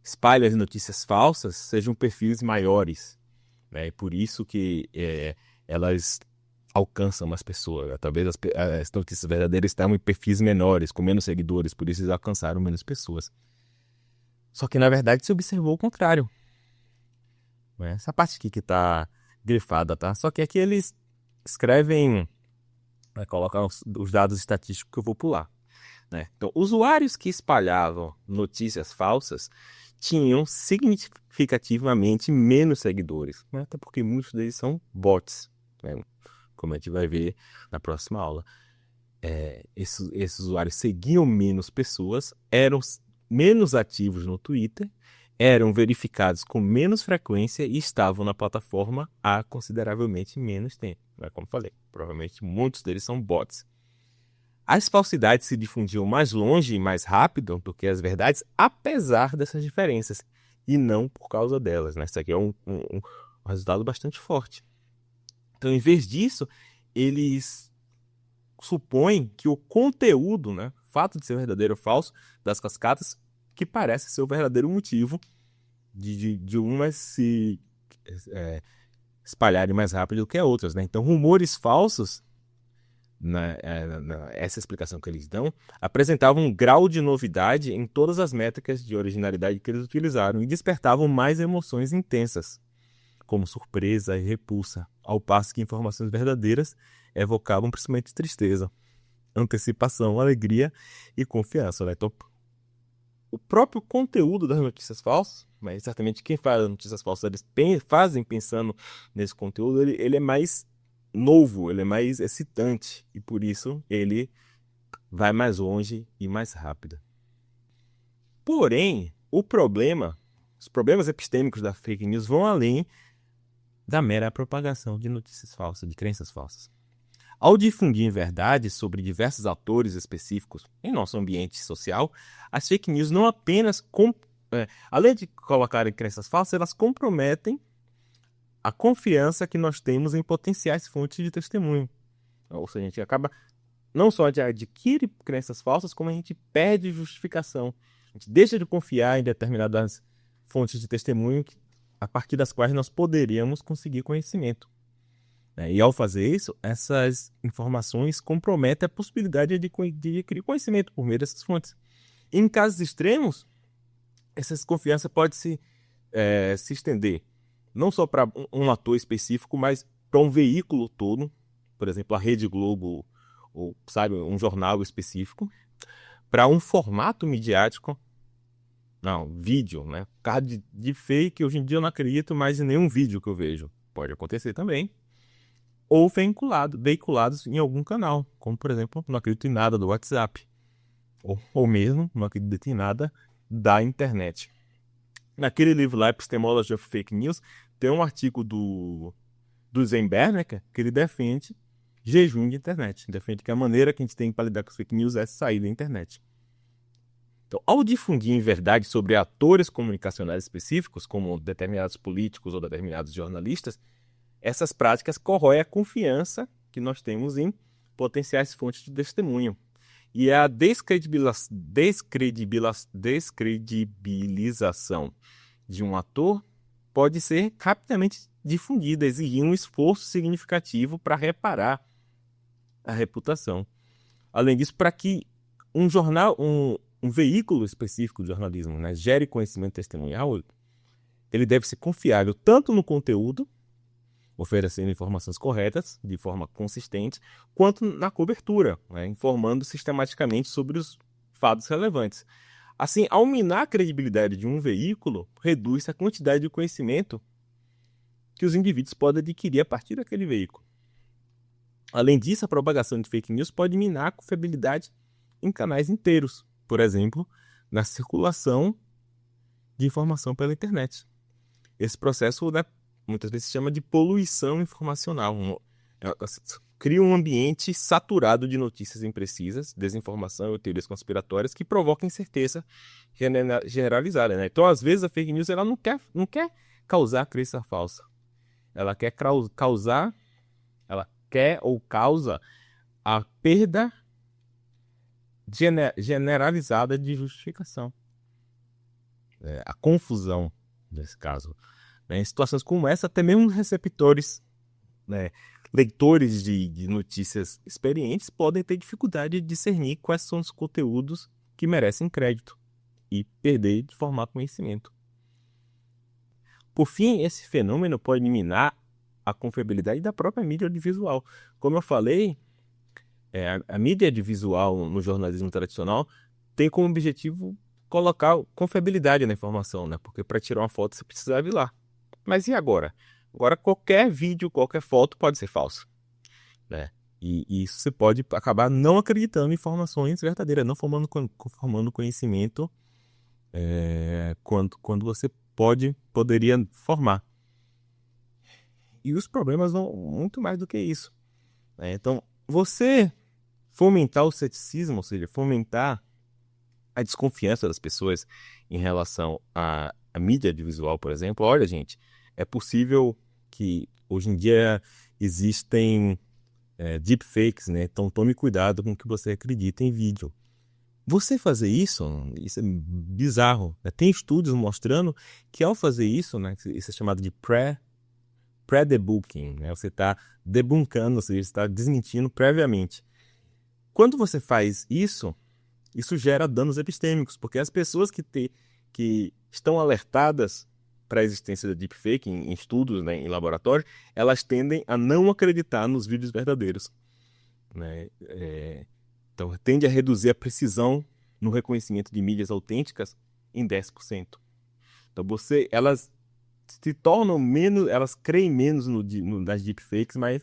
espalham as notícias falsas sejam perfis maiores, né? E por isso que elas alcançam mais pessoas. Talvez as notícias verdadeiras estavam em perfis menores, com menos seguidores, por isso eles alcançaram menos pessoas. Só que, na verdade, se observou o contrário. Essa parte aqui que está grifada, tá? Só que aqui eles escrevem, colocam os dados estatísticos que eu vou pular, né? Então, usuários que espalhavam notícias falsas tinham significativamente menos seguidores, né? Até porque muitos deles são bots, né? Como a gente vai ver na próxima aula. Esses usuários seguiam menos pessoas, eram menos ativos no Twitter, eram verificados com menos frequência e estavam na plataforma há consideravelmente menos tempo. Como falei, provavelmente muitos deles são bots. As falsidades se difundiam mais longe e mais rápido do que as verdades, apesar dessas diferenças, e não por causa delas, né? Isso aqui é um resultado bastante forte. Então, em vez disso, eles supõem que o conteúdo, né, o fato de ser verdadeiro ou falso, das cascatas, que parece ser o verdadeiro motivo de umas se espalharem mais rápido do que outras, né? Então, rumores falsos, essa explicação que eles dão, apresentavam um grau de novidade em todas as métricas de originalidade que eles utilizaram e despertavam mais emoções intensas, como surpresa e repulsa, ao passo que informações verdadeiras evocavam principalmente tristeza, antecipação, alegria e confiança, né? Então, o próprio conteúdo das notícias falsas, mas certamente quem faz notícias falsas, eles fazem pensando nesse conteúdo, ele é mais novo, ele é mais excitante e por isso ele vai mais longe e mais rápido. Porém, os problemas epistêmicos da fake news vão além da mera propagação de notícias falsas, de crenças falsas. Ao difundir verdades sobre diversos atores específicos em nosso ambiente social, as fake news não apenas, além de colocarem crenças falsas, elas comprometem a confiança que nós temos em potenciais fontes de testemunho. Ou seja, a gente acaba não só de adquirir crenças falsas, como a gente perde justificação. A gente deixa de confiar em determinadas fontes de testemunho a partir das quais nós poderíamos conseguir conhecimento. E ao fazer isso, essas informações comprometem a possibilidade de adquirir conhecimento por meio dessas fontes. Em casos extremos, essa desconfiança pode se estender não só para um ator específico, mas para um veículo todo, por exemplo, a Rede Globo, ou sabe, um jornal específico, para um formato midiático, não, vídeo, né? Caso de fake, hoje em dia eu não acredito mais em nenhum vídeo que eu vejo. Pode acontecer também. Ou veiculados em algum canal, como por exemplo, não acredito em nada do WhatsApp, ou mesmo não acredito em nada da internet. Naquele livro lá, Epistemology of Fake News, tem um artigo do Zenbernecker que ele defende jejum de internet. Defende que a maneira que a gente tem para lidar com as fake news é sair da internet. Então, ao difundir verdade sobre atores comunicacionais específicos, como determinados políticos ou determinados jornalistas, essas práticas corroem a confiança que nós temos em potenciais fontes de testemunho. E a descredibilização de um ator pode ser rapidamente difundida, exigir um esforço significativo para reparar a reputação. Além disso, para que um jornal, um veículo específico de jornalismo, né, gere conhecimento testemunhal, ele deve ser confiável tanto no conteúdo, oferecendo informações corretas, de forma consistente, quanto na cobertura, né, informando sistematicamente sobre os fatos relevantes. Assim, ao minar a credibilidade de um veículo, reduz a quantidade de conhecimento que os indivíduos podem adquirir a partir daquele veículo. Além disso, a propagação de fake news pode minar a confiabilidade em canais inteiros, por exemplo, na circulação de informação pela internet. Esse processo, né, muitas vezes se chama de poluição informacional. Cria um ambiente saturado de notícias imprecisas, desinformação e teorias conspiratórias que provocam incerteza generalizada, né? Então, às vezes, a fake news ela não quer causar crença falsa. Ela quer causa a perda generalizada de justificação. A confusão, nesse caso. Em situações como essa, até mesmo receptores, né, leitores de notícias experientes podem ter dificuldade de discernir quais são os conteúdos que merecem crédito e perder de formar conhecimento. Por fim, esse fenômeno pode minar a confiabilidade da própria mídia audiovisual. Como eu falei, a mídia audiovisual no jornalismo tradicional tem como objetivo colocar confiabilidade na informação, né? Porque para tirar uma foto você precisava ir lá. Mas e agora? Agora qualquer vídeo, qualquer foto pode ser falso, né? E isso você pode acabar não acreditando em informações verdadeiras, não formando conhecimento quando você poderia formar. E os problemas vão muito mais do que isso, né? Então, você fomentar o ceticismo, ou seja, fomentar a desconfiança das pessoas em relação à mídia audiovisual, por exemplo. Olha, gente, é possível que hoje em dia existem deepfakes, né? Então tome cuidado com o que você acredita em vídeo. Você fazer isso é bizarro, né? Tem estudos mostrando que ao fazer isso, né, isso é chamado de pré-debunking, né? Você está debunkando, ou seja, você está desmentindo previamente. Quando você faz isso gera danos epistêmicos, porque as pessoas que estão alertadas para a existência da deepfake em estudos, né, em laboratório, elas tendem a não acreditar nos vídeos verdadeiros, né? Então, tende a reduzir a precisão no reconhecimento de mídias autênticas em 10%. Então, elas se tornam menos, elas creem menos nas deepfakes, mas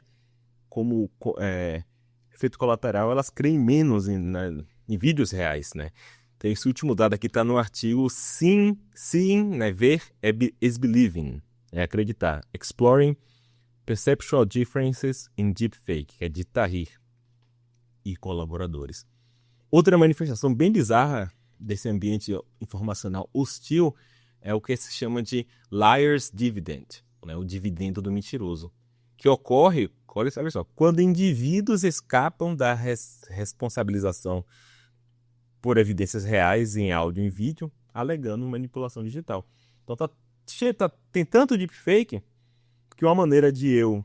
efeito colateral, elas creem menos em vídeos reais, né? Então, esse último dado aqui está no artigo Seeing, né? Ver is Believing, é acreditar. Exploring Perceptual Differences in Deepfake, que é de Tahir e colaboradores. Outra manifestação bem bizarra desse ambiente informacional hostil é o que se chama de Liar's Dividend, né? O dividendo do mentiroso, que ocorre, olha só, quando indivíduos escapam da responsabilização por evidências reais em áudio e vídeo, alegando manipulação digital. Então tem tanto deepfake que uma maneira de eu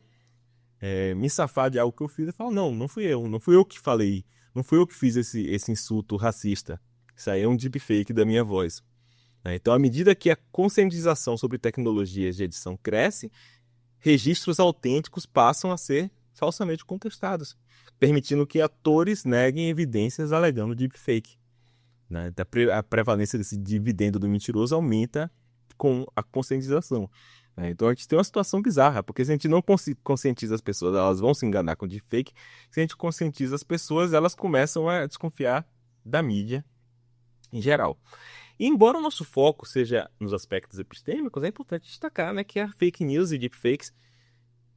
me safar de algo que eu fiz é falar, não fui eu que falei, não fui eu que fiz esse insulto racista. Isso aí é um deepfake da minha voz. Então, à medida que a conscientização sobre tecnologias de edição cresce, registros autênticos passam a ser falsamente contestados, permitindo que atores neguem evidências alegando deepfake. A prevalência desse dividendo do mentiroso aumenta com a conscientização. Então a gente tem uma situação bizarra, porque se a gente não conscientiza as pessoas, elas vão se enganar com deepfake. Se a gente conscientiza as pessoas, elas começam a desconfiar da mídia em geral. E embora o nosso foco seja nos aspectos epistêmicos, é importante destacar, né, que a fake news e deepfakes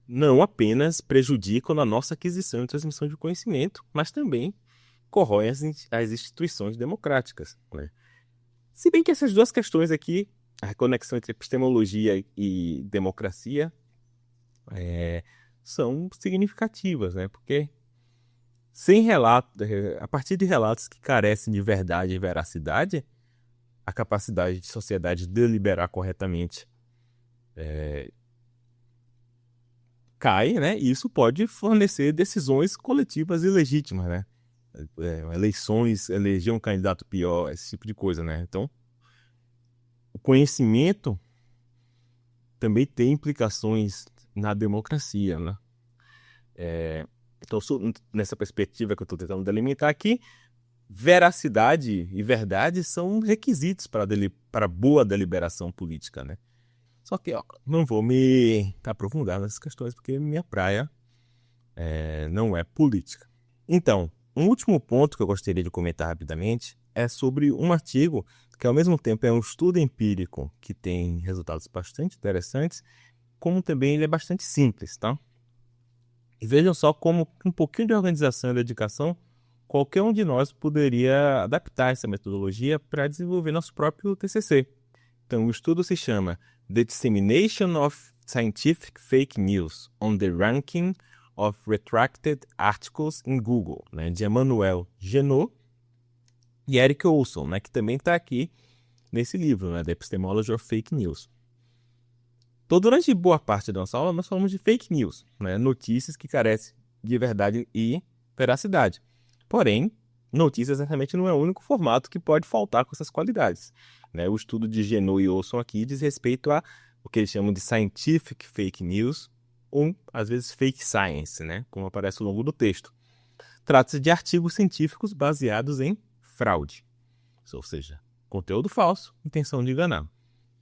não apenas prejudicam a nossa aquisição e transmissão de conhecimento, mas também corroem as instituições democráticas, né? Se bem que essas duas questões aqui, a conexão entre epistemologia e democracia, são significativas, né? Porque a partir de relatos que carecem de verdade e veracidade, a capacidade de sociedade de deliberar corretamente cai, né? E isso pode fornecer decisões coletivas e legítimas, né? Eleições, eleger um candidato pior, esse tipo de coisa, né? Então, o conhecimento também tem implicações na democracia, né? Então, nessa perspectiva que eu estou tentando delimitar aqui, veracidade e verdade são requisitos para boa deliberação política, né? Só que não vou me aprofundar nessas questões, porque minha praia não é política. Então, um último ponto que eu gostaria de comentar rapidamente é sobre um artigo que, ao mesmo tempo, é um estudo empírico que tem resultados bastante interessantes, como também ele é bastante simples, tá? E vejam só como, com um pouquinho de organização e dedicação, qualquer um de nós poderia adaptar essa metodologia para desenvolver nosso próprio TCC. Então, o estudo se chama The Dissemination of Scientific Fake News on the Ranking of Retracted Articles in Google, né, de Emmanuel Genot e Eric Olson, né, que também está aqui nesse livro, né, The Epistemology of Fake News. Então, durante boa parte da nossa aula, nós falamos de fake news, né, notícias que carecem de verdade e veracidade. Porém, notícias certamente não é o único formato que pode faltar com essas qualidades, né? O estudo de Genot e Olson aqui diz respeito a o que eles chamam de scientific fake news, ou, às vezes, fake science, né? Como aparece ao longo do texto. Trata-se de artigos científicos baseados em fraude, ou seja, conteúdo falso, intenção de enganar.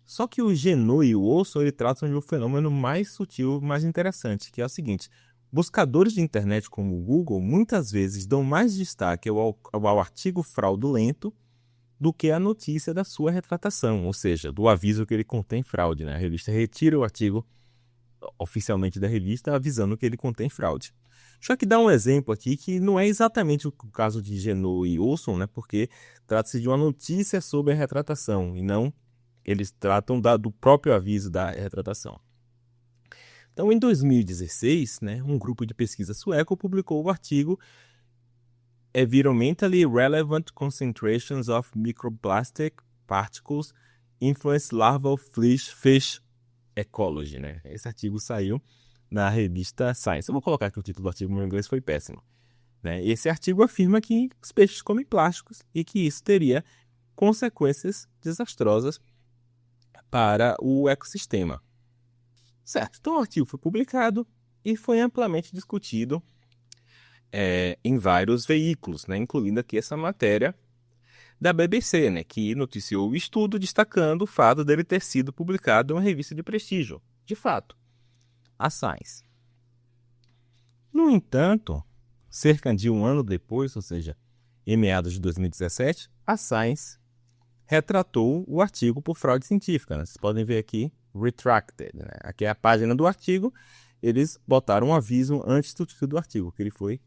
Só que o Genot e o Olson tratam de um fenômeno mais sutil, mais interessante, que é o seguinte: buscadores de internet como o Google muitas vezes dão mais destaque ao artigo fraudulento do que à notícia da sua retratação, ou seja, do aviso que ele contém fraude, né? A revista retira o artigo oficialmente da revista avisando que ele contém fraude. Deixa eu aqui dar um exemplo aqui que não é exatamente o caso de Genot e Olson, né? Porque trata-se de uma notícia sobre a retratação e não eles tratam do próprio aviso da retratação. Então, em 2016, né, um grupo de pesquisa sueco publicou o artigo Environmentally Relevant Concentrations of Microplastic Particles Influence Larval Fish Ecology, né? Esse artigo saiu na revista Science. Eu vou colocar aqui o título do artigo, meu inglês foi péssimo, né? Esse artigo afirma que os peixes comem plásticos e que isso teria consequências desastrosas para o ecossistema. Certo, então o artigo foi publicado e foi amplamente discutido em vários veículos, né, incluindo aqui essa matéria da BBC, né, que noticiou o estudo destacando o fato dele ter sido publicado em uma revista de prestígio, de fato, a Science. No entanto, cerca de um ano depois, ou seja, em meados de 2017, a Science retratou o artigo por fraude científica, né? Vocês podem ver aqui, retracted, né? Aqui é a página do artigo, eles botaram um aviso antes do título do artigo, que ele foi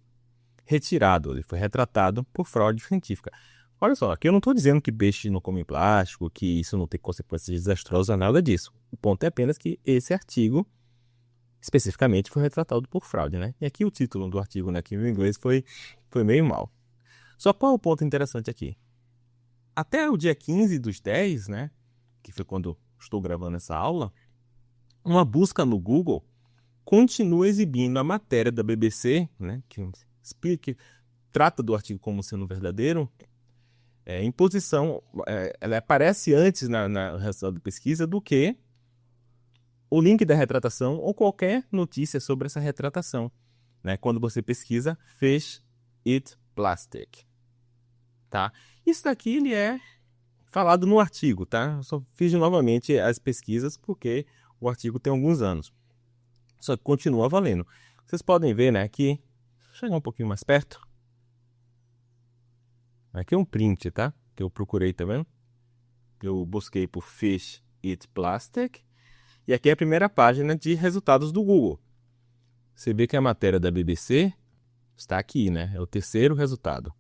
retirado, ele foi retratado por fraude científica. Olha só, aqui eu não estou dizendo que peixe não come plástico, que isso não tem consequências desastrosas, nada disso. O ponto é apenas que esse artigo, especificamente, foi retratado por fraude, né? E aqui o título do artigo, né, aqui em inglês, foi meio mal. Só qual é o ponto interessante aqui? Até o dia 15/10, né, que foi quando estou gravando essa aula, uma busca no Google continua exibindo a matéria da BBC, né, que trata do artigo como sendo verdadeiro, em posição, ela aparece antes na resultado da pesquisa do que o link da retratação ou qualquer notícia sobre essa retratação, né, quando você pesquisa Fish Eat Plastic. Tá? Isso daqui ele é falado no artigo, tá? Eu só fiz novamente as pesquisas porque o artigo tem alguns anos. Só que continua valendo. Vocês podem ver, né, aqui, vou chegar um pouquinho mais perto. Aqui é um print, tá? Que eu procurei, tá vendo? Eu busquei por Fish Eat Plastic. E aqui é a primeira página de resultados do Google. Você vê que a matéria da BBC está aqui, né? É o terceiro resultado.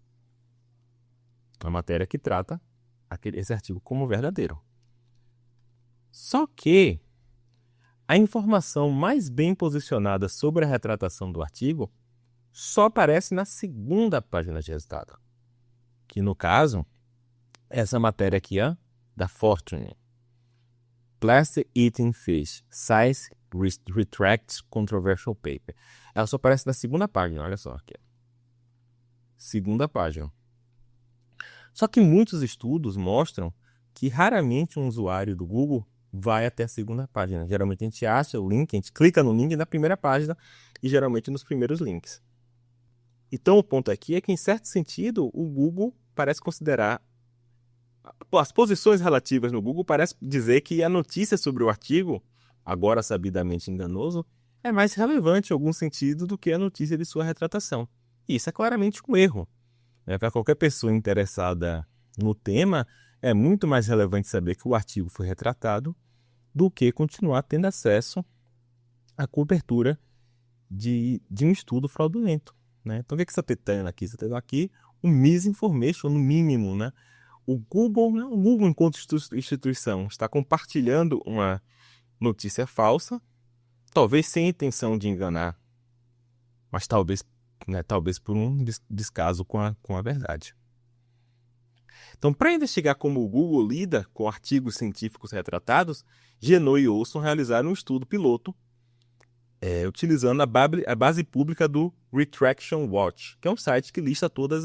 A matéria que trata esse artigo como verdadeiro. Só que a informação mais bem posicionada sobre a retratação do artigo só aparece na segunda página de resultado. Que no caso, essa matéria aqui, ó, da Fortune. Plastic Eating Fish, Size Retracts Controversial Paper. Ela só aparece na segunda página, olha só aqui. Segunda página. Só que muitos estudos mostram que raramente um usuário do Google vai até a segunda página. Geralmente a gente acha o link, a gente clica no link na primeira página e geralmente nos primeiros links. Então o ponto aqui é que, em certo sentido, o Google parece considerar... As posições relativas no Google parecem dizer que a notícia sobre o artigo, agora sabidamente enganoso, é mais relevante em algum sentido do que a notícia de sua retratação. E isso é claramente um erro. Para qualquer pessoa interessada no tema, é muito mais relevante saber que o artigo foi retratado do que continuar tendo acesso à cobertura de um estudo fraudulento, né? Então, o que você está tendo aqui? Você está tendo aqui um misinformation, no mínimo, né? O Google, né? O Google, enquanto instituição, está compartilhando uma notícia falsa, talvez sem intenção de enganar, mas talvez por um descaso com a verdade. Então, para investigar como o Google lida com artigos científicos retratados, Genot e Olson realizaram um estudo piloto utilizando a base pública do Retraction Watch, que é um site que lista todas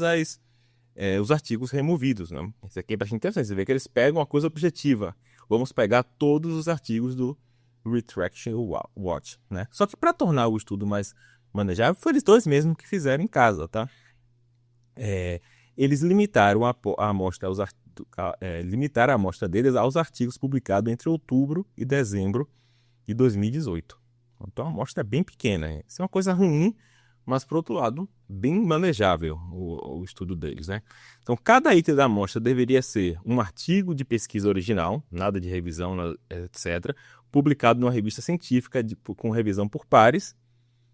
os artigos removidos, né? Isso aqui é bastante interessante. Você vê que eles pegam uma coisa objetiva. Vamos pegar todos os artigos do Retraction Watch, né? Só que para tornar o estudo mais manejável, foi eles dois mesmos que fizeram em casa, tá? Eles limitaram a amostra deles aos artigos publicados entre outubro e dezembro de 2018. Então a amostra é bem pequena. Isso é uma coisa ruim, mas, por outro lado, bem manejável o estudo deles, né? Então, cada item da amostra deveria ser um artigo de pesquisa original, nada de revisão, etc., publicado numa revista científica com revisão por pares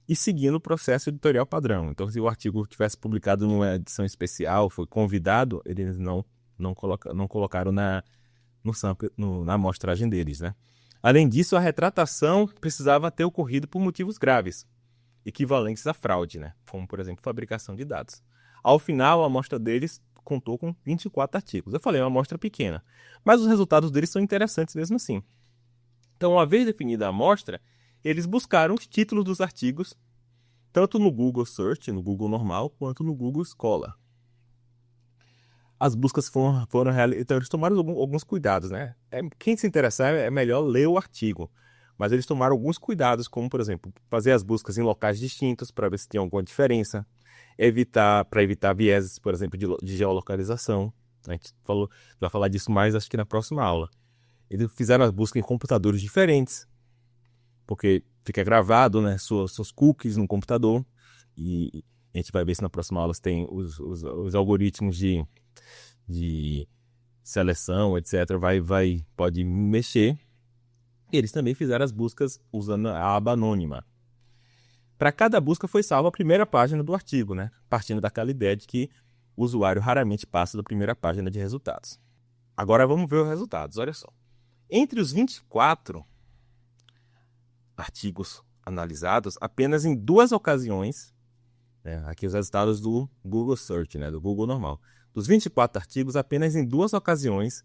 e seguindo o processo editorial padrão. Então, se o artigo tivesse publicado numa edição especial, foi convidado, eles não colocaram na amostragem deles, né? Além disso, a retratação precisava ter ocorrido por motivos graves, equivalentes à fraude, né? Como, por exemplo, fabricação de dados. Ao final, a amostra deles contou com 24 artigos. Eu falei, é uma amostra pequena, mas os resultados deles são interessantes mesmo assim. Então, uma vez definida a amostra, eles buscaram os títulos dos artigos, tanto no Google Search, no Google normal, quanto no Google Scholar. As buscas foram realizadas, então eles tomaram alguns cuidados, né? Quem se interessar é melhor ler o artigo, mas eles tomaram alguns cuidados, como, por exemplo, fazer as buscas em locais distintos para ver se tem alguma diferença, para evitar vieses, por exemplo, de geolocalização. A gente vai falar disso mais, acho que na próxima aula. Eles fizeram as buscas em computadores diferentes, porque fica gravado, né, suas cookies no computador. E a gente vai ver se na próxima aula tem os algoritmos de seleção, etc. Pode mexer. Eles também fizeram as buscas usando a aba anônima. Para cada busca foi salva a primeira página do artigo, né? Partindo daquela ideia de que o usuário raramente passa da primeira página de resultados. Agora vamos ver os resultados, olha só. Entre os 24 artigos analisados, apenas em 2 ocasiões, né? Aqui os resultados do Google Search, né? Do Google normal. Dos 24 artigos, apenas em 2 ocasiões,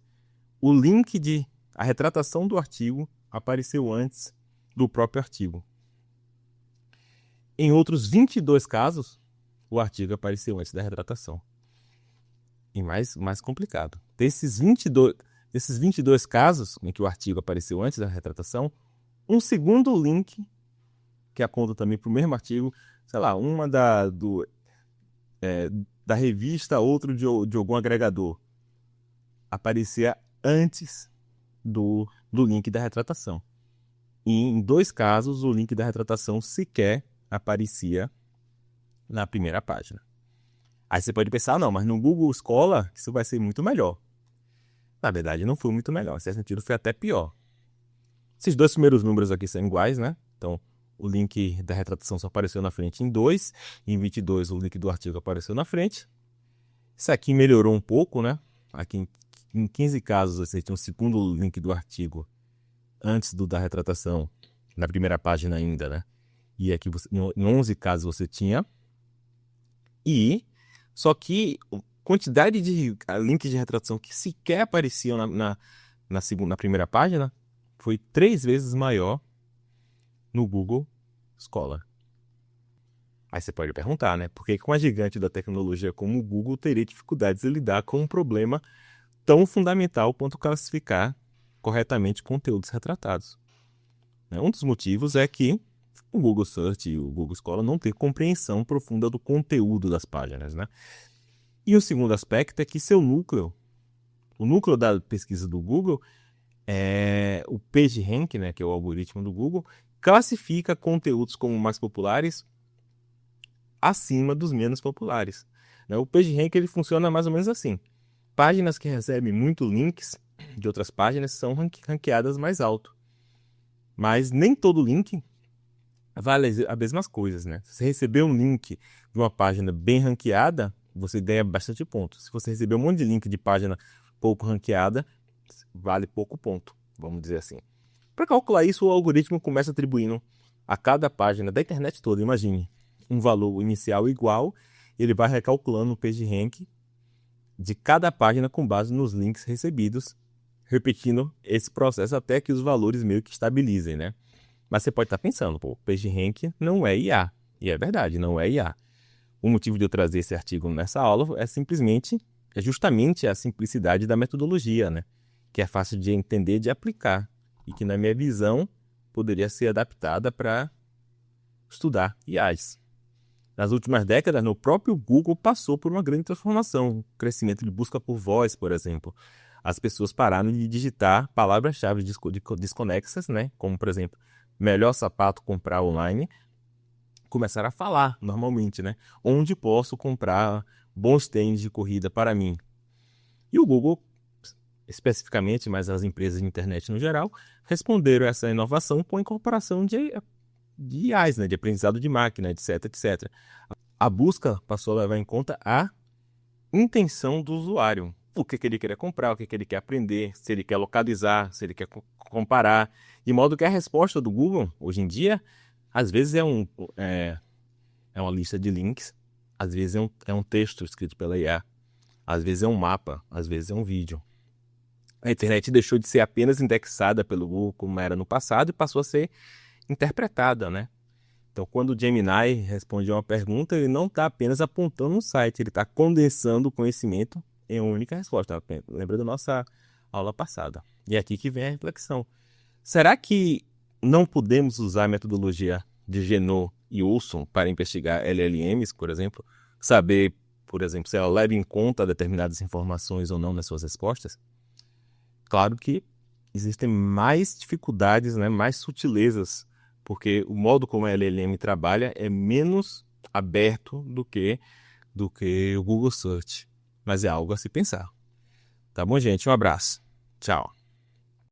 o link a retratação do artigo apareceu antes do próprio artigo. Em outros 22 casos, o artigo apareceu antes da retratação. E mais complicado. Desses 22 casos em que o artigo apareceu antes da retratação, um segundo link, que aponta também para o mesmo artigo, sei lá, uma da revista, outro de algum agregador, aparecia antes do link da retratação. E em 2 casos, o link da retratação sequer aparecia na primeira página. Aí você pode pensar, não, mas no Google Scholar isso vai ser muito melhor. Na verdade, não foi muito melhor. Em certo sentido, foi até pior. Esses 2 primeiros números aqui são iguais, né? Então, o link da retratação só apareceu na frente em 2. Em 22, o link do artigo apareceu na frente. Isso aqui melhorou um pouco, né? Aqui em 15 casos, você tinha um segundo link do artigo antes da retratação, na primeira página ainda, né? E aqui em 11 casos você tinha. Só que a quantidade de links de retratação que sequer apareciam na primeira página foi 3 vezes maior no Google Scholar. Aí você pode perguntar, né? Por que uma gigante da tecnologia como o Google teria dificuldades em lidar com um problema tão fundamental quanto classificar corretamente conteúdos retratados? Um dos motivos é que o Google Search e o Google Scholar não têm compreensão profunda do conteúdo das páginas, né? E o segundo aspecto é que o núcleo da pesquisa do Google, o PageRank, né, que é o algoritmo do Google, classifica conteúdos como mais populares acima dos menos populares. O PageRank ele funciona mais ou menos assim. Páginas que recebem muitos links de outras páginas são ranqueadas mais alto. Mas nem todo link vale as mesmas coisas, né? Se você receber um link de uma página bem ranqueada, você ganha bastante pontos. Se você receber um monte de link de página pouco ranqueada, vale pouco ponto, vamos dizer assim. Para calcular isso, o algoritmo começa atribuindo a cada página da internet toda, imagine, um valor inicial igual, ele vai recalculando o PageRank de cada página com base nos links recebidos, repetindo esse processo até que os valores meio que estabilizem, né? Mas você pode estar pensando, o PageRank não é IA. E é verdade, não é IA. O motivo de eu trazer esse artigo nessa aula é justamente a simplicidade da metodologia, né? Que é fácil de entender, de aplicar. E que, na minha visão, poderia ser adaptada para estudar IAs. Nas últimas décadas, o próprio Google passou por uma grande transformação. O crescimento de busca por voz, por exemplo. As pessoas pararam de digitar palavras-chave desconexas, né? Como, por exemplo, melhor sapato comprar online. Começaram a falar normalmente, né? Onde posso comprar bons tênis de corrida para mim? E o Google, especificamente, mas as empresas de internet no geral, responderam a essa inovação com a incorporação de IAs, né? De aprendizado de máquina, etc, etc. A busca passou a levar em conta a intenção do usuário. O que ele quer comprar, o que ele quer aprender, se ele quer localizar, se ele quer comparar. De modo que a resposta do Google, hoje em dia, às vezes é uma lista de links, às vezes é um texto escrito pela IA, às vezes é um mapa, às vezes é um vídeo. A internet deixou de ser apenas indexada pelo Google, como era no passado, e passou a ser interpretada, né? Então, quando o Gemini responde a uma pergunta, ele não está apenas apontando um site, ele está condensando o conhecimento em uma única resposta. Lembra da nossa aula passada. E é aqui que vem a reflexão. Será que não podemos usar a metodologia de Genot e Olson para investigar LLMs, por exemplo? Saber, por exemplo, se ela leva em conta determinadas informações ou não nas suas respostas? Claro que existem mais dificuldades, né, mais sutilezas, porque o modo como a LLM trabalha é menos aberto do que o Google Search. Mas é algo a se pensar. Tá bom, gente? Um abraço. Tchau.